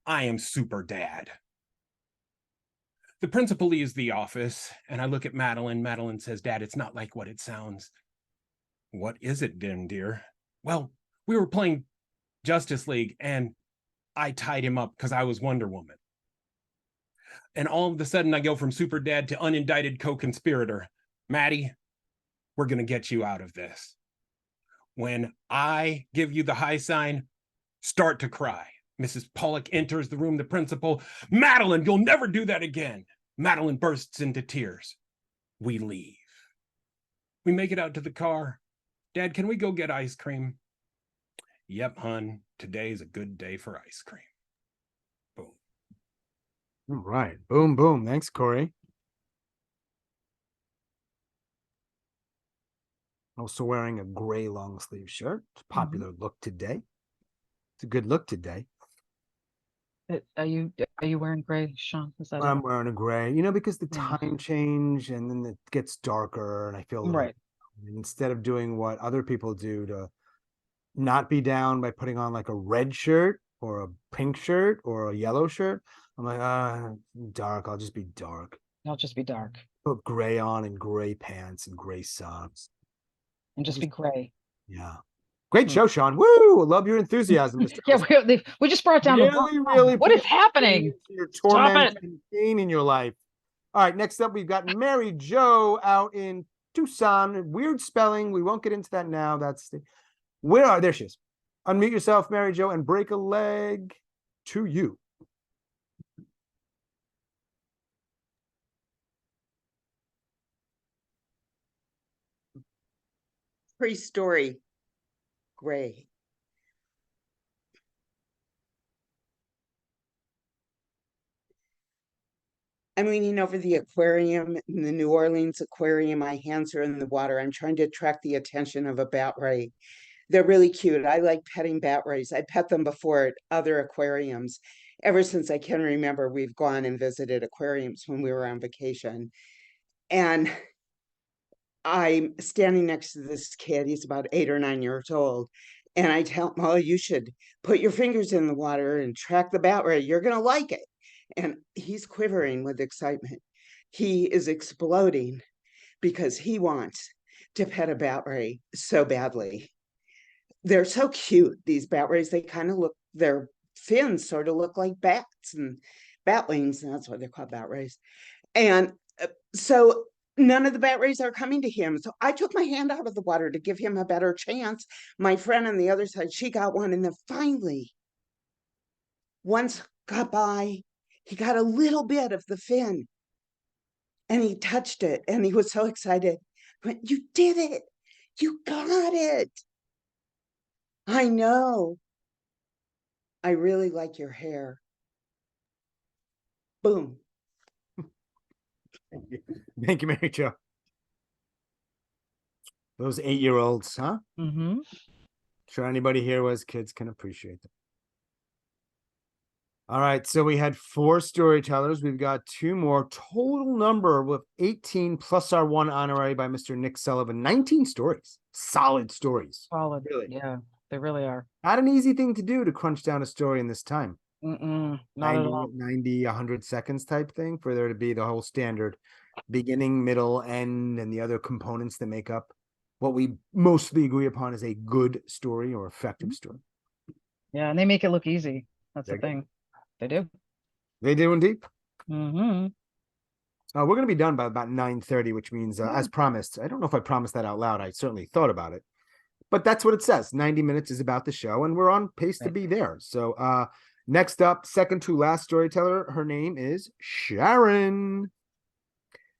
I am super dad. The principal leaves the office, and I look at Madeline. Madeline says, Dad, it's not like what it sounds. What is it then, dear? Well, we were playing Justice League, and I tied him up because I was Wonder Woman. And all of a sudden, I go from super dad to unindicted co-conspirator. Maddie, we're going to get you out of this. When I give you the high sign, start to cry. Mrs. Pollack enters the room, the principal. Madeline, you'll never do that again. Madeline bursts into tears. We leave. We make it out to the car. Dad, can we go get ice cream? Yep, hon. Today's a good day for ice cream. Boom. All right. Boom, boom. Thanks, Kory. Also wearing a gray long sleeve shirt. Popular look today. It's a good look today. Are you wearing gray, Sean? Is that I'm wearing a gray, because the time change and then it gets darker and I feel right. Instead of doing what other people do to not be down by putting on like a red shirt or a pink shirt or a yellow shirt, I'm like, dark. I'll just be dark. I'll just be dark. Put gray on and gray pants and gray socks. And just be gray. Yeah. Great show, Sean. Woo! Love your enthusiasm, Mr. Yeah, we just brought down really what is happening? Your torment and pain in your life. All right, next up, we've got Mary Jo out in Tucson. Weird spelling. We won't get into that now. There she is. Unmute yourself, Mary Jo, and break a leg to you. Pre-story. Gray. I'm leaning over the aquarium in the New Orleans aquarium. My hands are in the water. I'm trying to attract the attention of a bat ray. They're really cute. I like petting bat rays. I pet them before at other aquariums. Ever since I can remember, we've gone and visited aquariums when we were on vacation. And I'm standing next to this kid. He's about 8 or 9 years old. And I tell him, oh, you should put your fingers in the water and track the bat ray. You're going to like it. And he's quivering with excitement. He is exploding because he wants to pet a bat ray so badly. They're so cute, these bat rays. They kind of look, their fins sort of look like bats and batlings. And that's why they're called bat rays. And so none of the bat rays are coming to him. So I took my hand out of the water to give him a better chance. My friend on the other side, she got one. And then finally, once got by, he got a little bit of the fin and he touched it and he was so excited. I went, you did it. You got it. I know. I really like your hair. Boom. Thank you, Mary Jo. Those 8-year-olds, huh? Mm-hmm. Sure anybody here who has kids can appreciate them. All right, so we had 4 storytellers. We've got 2 more. Total number with 18 plus our 1 honorary by Mr. Nic Sullivan. 19 stories. Solid stories. Solid. Really. Yeah. They really are. Not an easy thing to do to crunch down a story in this time. Not at all. 90, 100 seconds type thing for there to be the whole standard beginning, middle, end, and the other components that make up what we mostly agree upon as a good story or effective story. Yeah, and they make it look easy. That's the They do. thing. They do. They do indeed. Mm-hmm. We're going to be done by about 9:30, which means, as promised, I don't know if I promised that out loud. I certainly thought about it, but that's what it says. 90 minutes is about the show, and we're on pace to be there. So next up, second to last storyteller, her name is Sharon.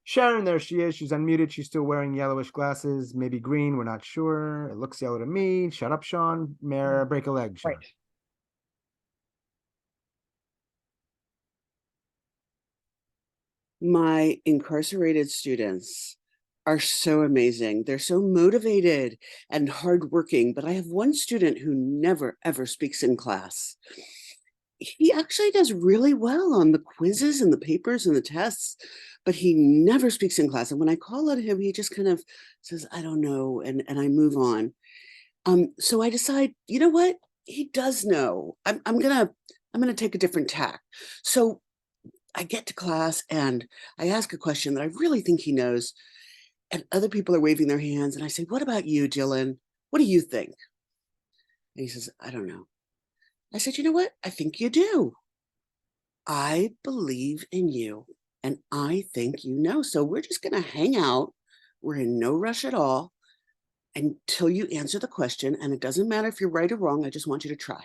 Sharon, there she is. She's unmuted. She's still wearing yellowish glasses, maybe green. We're not sure. It looks yellow to me. Shut up, Sean. Break a leg, Sharon. Right. My incarcerated students are so amazing. They're so motivated and hardworking, but I have one student who never, ever speaks in class. He actually does really well on the quizzes and the papers and the tests, but he never speaks in class. And when I call on him, he just kind of says, I don't know, and I move on. So I decide, you know what? He does know. I'm gonna take a different tack. So I get to class and I ask a question that I really think he knows, and other people are waving their hands, and I say, what about you, Dylan? What do you think? And he says, I don't know. I said, you know what? I think you do. I believe in you, and I think you know. So we're just going to hang out. We're in no rush at all until you answer the question, and it doesn't matter if you're right or wrong. I just want you to try.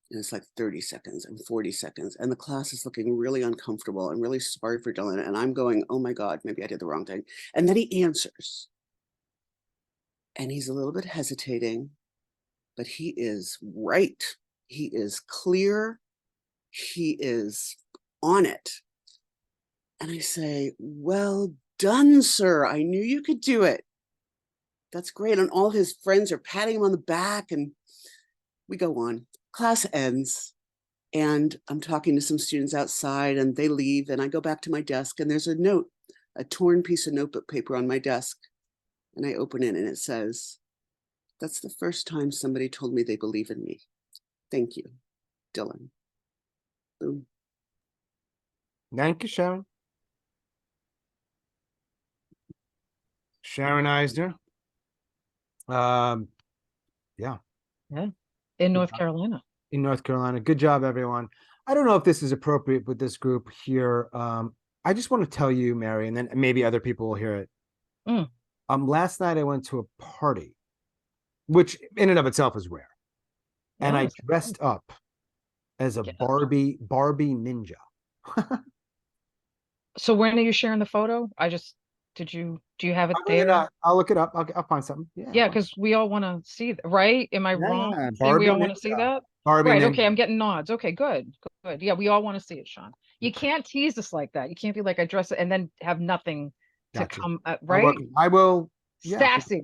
And it's like 30 seconds and 40 seconds. And the class is looking really uncomfortable and really sorry for Dylan. And I'm going, oh my God, maybe I did the wrong thing. And then he answers. And he's a little bit hesitating, but he is right. He is clear. He is on it. And I say, well done, sir. I knew you could do it. That's great. And all his friends are patting him on the back, and we go on. Class ends, and I'm talking to some students outside, and they leave, and I go back to my desk, and there's a note, a torn piece of notebook paper on my desk. And I open it, and it says, that's the first time somebody told me they believe in me. Thank you, Dylan. Boom. Thank you, Sharon. Sharon Eisner. Yeah. Yeah. In North Carolina. In North Carolina. Good job, everyone. I don't know if this is appropriate with this group here. I just want to tell you, Mary, and then maybe other people will hear it. Last night I went to a party, which in and of itself is rare. And I dressed up as a Barbie ninja. So when are you sharing the photo? Do you have it there? I'll look it up. I'll find something. Yeah, because we all want to see that, right? Am I wrong? We all want to see that? Barbie right, ninja. okay, I'm getting nods. Okay, good. Yeah, we all want to see it, Sean. You can't tease us like that. You can't be like, I dress it and then have nothing to come, right? I will. Yeah. Sassy.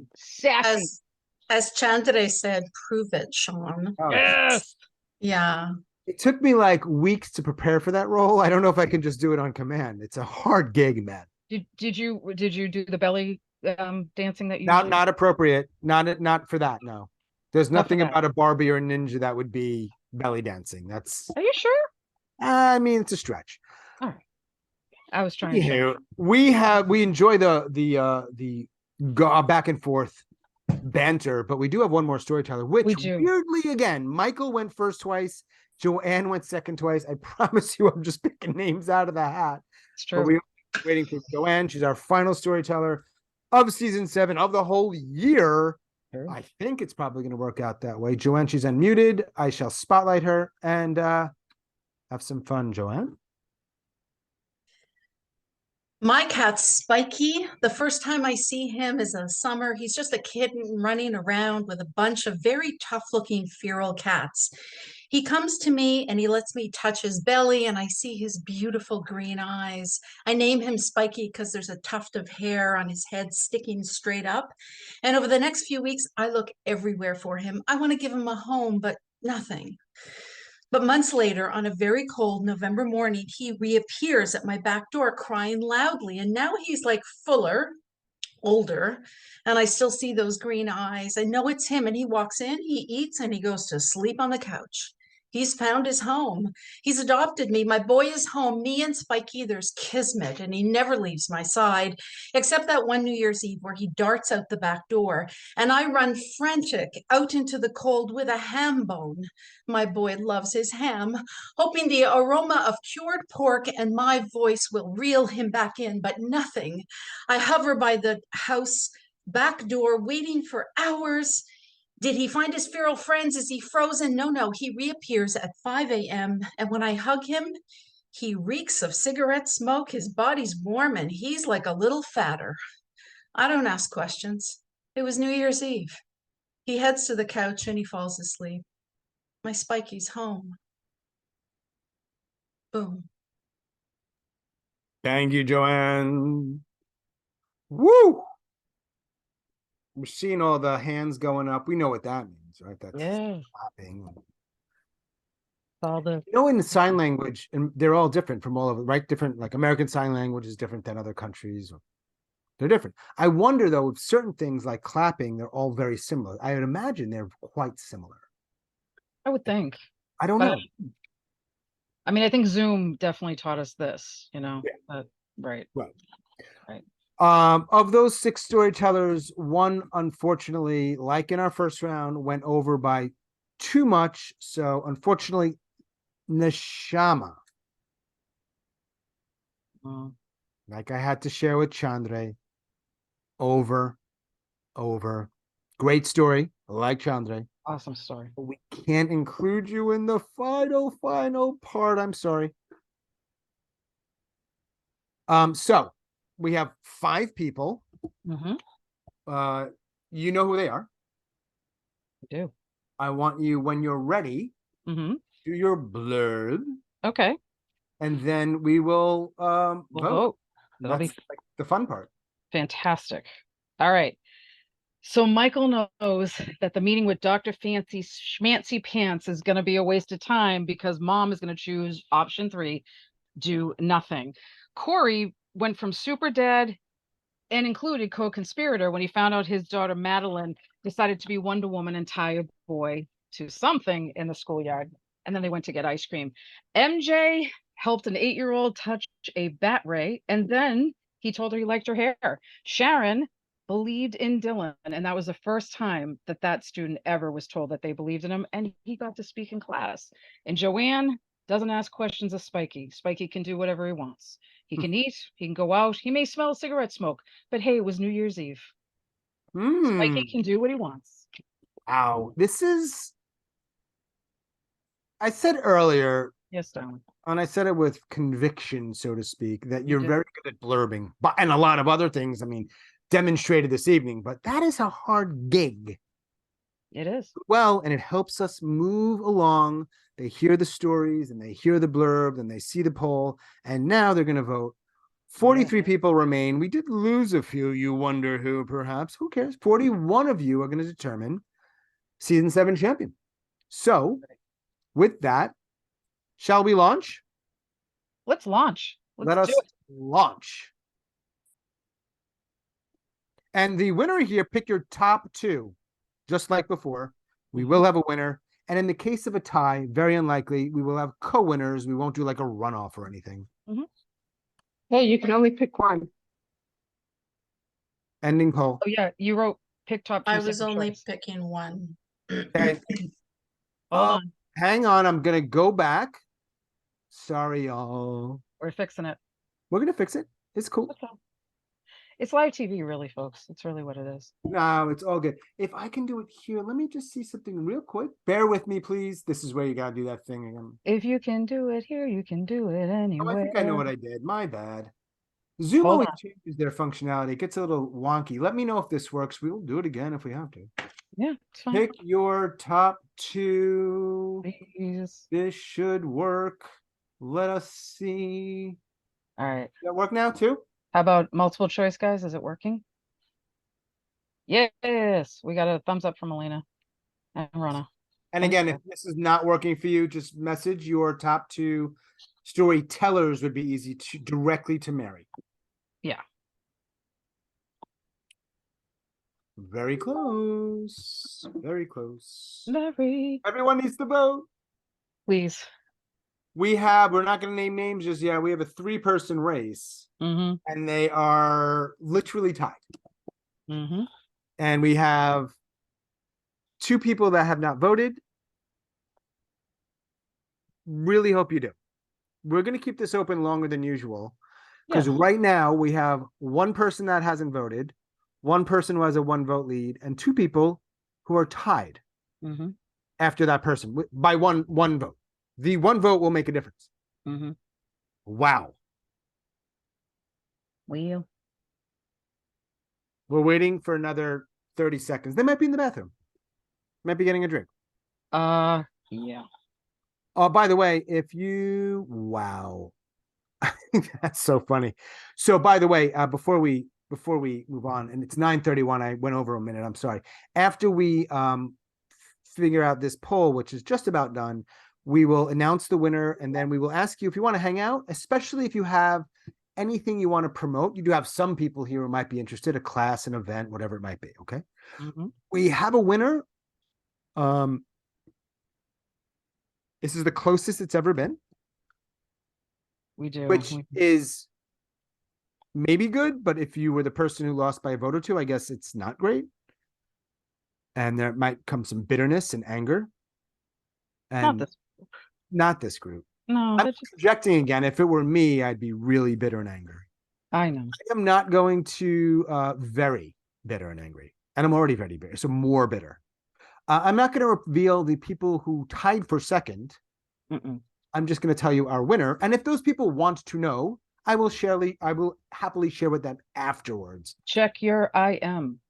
As Chandreyee said, prove it, Sean. Oh, yes. Yeah. It took me like weeks to prepare for that role. I don't know if I can just do it on command. It's a hard gig, man. Did you do the belly dancing that you not appropriate. Not for that, no. There's nothing about a Barbie or a ninja that would be belly dancing. That's Are you sure? I mean, it's a stretch. All right. I was trying to we enjoy the back and forth banter, but we do have one more storyteller, which weirdly again, Michael went first twice, Johanne went second twice. I promise you I'm just picking names out of the hat. It's true. But we're waiting for Johanne. She's our final storyteller of season 7 of the whole year. Sure. I think it's probably going to work out that way. Johanne, she's unmuted. I shall spotlight her and have some fun, Johanne. My cat's Spiky. The first time I see him is in summer. He's just a kitten running around with a bunch of very tough-looking feral cats. He comes to me and he lets me touch his belly, and I see his beautiful green eyes. I name him Spiky because there's a tuft of hair on his head sticking straight up. And over the next few weeks, I look everywhere for him. I want to give him a home, but nothing. But months later, on a very cold November morning, he reappears at my back door crying loudly. And now he's like fuller, older, and I still see those green eyes. I know it's him, and he walks in, he eats, and he goes to sleep on the couch. He's found his home. He's adopted me. My boy is home. Me and Spiky, there's kismet, and he never leaves my side, except that one New Year's Eve where he darts out the back door, and I run frantic out into the cold with a ham bone. My boy loves his ham, hoping the aroma of cured pork and my voice will reel him back in, but nothing. I hover by the house back door, waiting for hours. Did he find his feral friends? Is he frozen? No, he reappears at 5 a.m. And when I hug him, he reeks of cigarette smoke. His body's warm and he's like a little fatter. I don't ask questions. It was New Year's Eve. He heads to the couch and he falls asleep. My Spiky's home. Boom. Thank you, Johanne. Woo! We're seeing all the hands going up. We know what that means, right? That's clapping. All the in sign language, and they're all different from all of it, right? Different, like American Sign Language is different than other countries. They're different. I wonder though, if certain things like clapping, they're all very similar. I would imagine they're quite similar. I would think. I don't But, know. I mean, I think Zoom definitely taught us this, right. Right. Of those 6 storytellers, one unfortunately, like in our first round, went over by too much. So unfortunately, Neshama. Like I had to share with Chandreyee, over. Great story. I like Chandreyee. Awesome story. But we can't include you in the final part. I'm sorry. So we have 5 people. You know who they are. I do. I want you, when you're ready, do your blurb. Okay. And then we will vote. That'll That's be like the fun part. fantastic. All right. So Michael knows that the meeting with Dr. Fancy Schmancy Pants is going to be a waste of time because mom is going to choose option 3, do nothing. Kory went from super dad and included co-conspirator when he found out his daughter Madeline decided to be Wonder Woman and tie a boy to something in the schoolyard. And then they went to get ice cream. MJ helped an 8-year-old touch a bat ray, and then he told her he liked her hair. Sharon believed in Dylan, and that was the first time that student ever was told that they believed in him, and he got to speak in class. And Johanne doesn't ask questions of Spiky. Spiky can do whatever he wants. He can eat, he can go out, he may smell cigarette smoke, but hey, it was New Year's Eve. Spiky can do what he wants. Wow, this is, I said earlier, yes, darling, and I said it with conviction, so to speak, that you're very good at blurbing, but and a lot of other things, I mean, demonstrated this evening, but that is a hard gig. It is. Well, and it helps us move along. They hear the stories and they hear the blurb and they see the poll, and now they're going to vote. 43 people remain. We did lose a few. You wonder who, perhaps. Who cares? 41 of you are going to determine season 7 champion. So, with that, shall we launch? Let's launch. Let us launch. And the winner here, pick your top 2, just like before. We will have a winner. And in the case of a tie, very unlikely, we will have co-winners. We won't do like a runoff or anything. Hey, you can only pick one. Ending poll. Oh, yeah. You wrote pick top 2. I was only picking one. Okay. Hold on. Hang on. I'm going to go back. Sorry, y'all. We're fixing it. We're going to fix it. It's cool. It's live TV, really, folks. It's really what it is. No, it's all good. If I can do it here, let me just see something real quick. Bear with me, please. This is where you got to do that thing again. If you can do it here, you can do it anywhere. Oh, I think I know what I did. My bad. Zoom always changes their functionality. It gets a little wonky. Let me know if this works. We will do it again if we have to. Yeah, it's fine. Pick your top 2. Please. This should work. Let us see. All right. Does that work now too? How about multiple choice, guys? Is it working? Yes. We got a thumbs up from Elena and Rana. And again, if this is not working for you, just message your top 2 storytellers would be easy to directly to Mary. Yeah. Very close. Very close. Very. Everyone needs to vote. Please. We're not going to name names just yet. We have a 3-person race, Mm-hmm. and they are literally tied. Mm-hmm. And we have 2 people that have not voted. Really hope you do. We're going to keep this open longer than usual because right now we have 1 person that hasn't voted, 1 person who has a 1-vote lead, and 2 people who are tied after that person by one vote. The 1 vote will make a difference. Wow. Well, we're waiting for another 30 seconds. They might be in the bathroom. Might be getting a drink. Yeah. Oh, by the way, wow. That's so funny. So by the way, before we move on, and it's 9:31, I went over a minute. I'm sorry. After we figure out this poll, which is just about done, we will announce the winner, and then we will ask you if you want to hang out, especially if you have anything you want to promote. You do have some people here who might be interested, a class, an event, whatever it might be. Okay. We have a winner. This is the closest it's ever been. We do. Which is maybe good, but if you were the person who lost by a vote or 2, I guess it's not great. And there might come some bitterness and anger. And not this group. No, I'm projecting again. If it were me, I'd be really bitter and angry. I know. I am not going to very bitter and angry. And I'm already very bitter, so more bitter. I'm not going to reveal the people who tied for second. I'm just going to tell you our winner. And if those people want to know, I will happily share with them afterwards. Check your IM.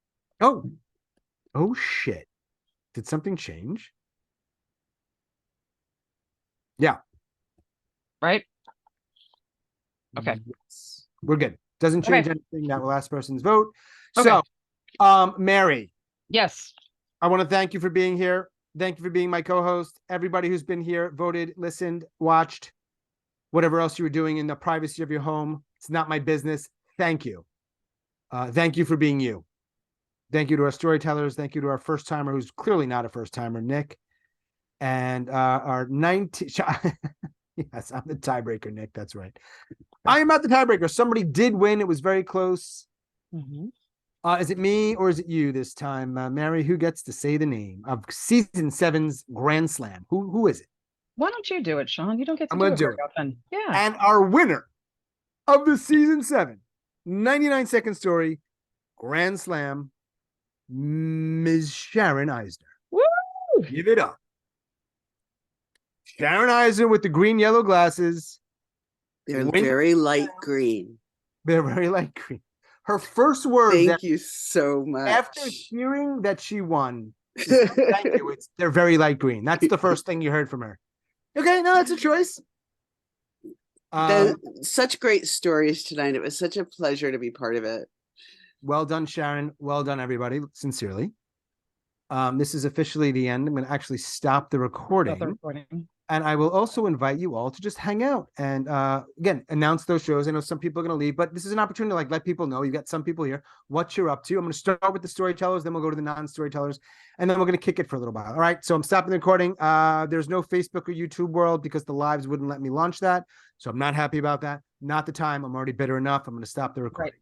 Oh shit. Did something change? Yeah. Right? Okay. Yes. We're good. Doesn't change anything. That last person's vote. So, Mary. Yes. I want to thank you for being here. Thank you for being my co-host. Everybody who's been here, voted, listened, watched, whatever else you were doing in the privacy of your home. It's not my business. Thank you. Thank you for being you. Thank you to our storytellers. Thank you to our first timer, who's clearly not a first timer, Nick. And our 19. Yes, I'm the tiebreaker, Nick. That's right. I am not the tiebreaker. Somebody did win. It was very close. Is it me or is it you this time, Mary? Who gets to say the name of season 7's Grand Slam? Who is it? Why don't you do it, Sean? You don't get to I'm do gonna it do very often. Yeah. And our winner of the season 7 99-second story Grand Slam, Ms. Sharon Eisner. Woo! Give it up. Sharon Eisner with the green-yellow glasses. They're very light green. They're very light green. Her first word. Thank you so much. After hearing that she won, thank you. They're very light green. That's the first thing you heard from her. Okay, no, that's a choice. Such great stories tonight. It was such a pleasure to be part of it. Well done, Sharon. Well done, everybody. Sincerely. This is officially the end. I'm going to actually stop the recording. And I will also invite you all to just hang out and again, announce those shows. I know some people are going to leave, but this is an opportunity to let people know. You got some people here, what you're up to. I'm going to start with the storytellers, then we'll go to the non-storytellers, and then we're going to kick it for a little while. All right. So I'm stopping the recording. There's no Facebook or YouTube world because the lives wouldn't let me launch that. So I'm not happy about that. Not the time. I'm already bitter enough. I'm going to stop the recording.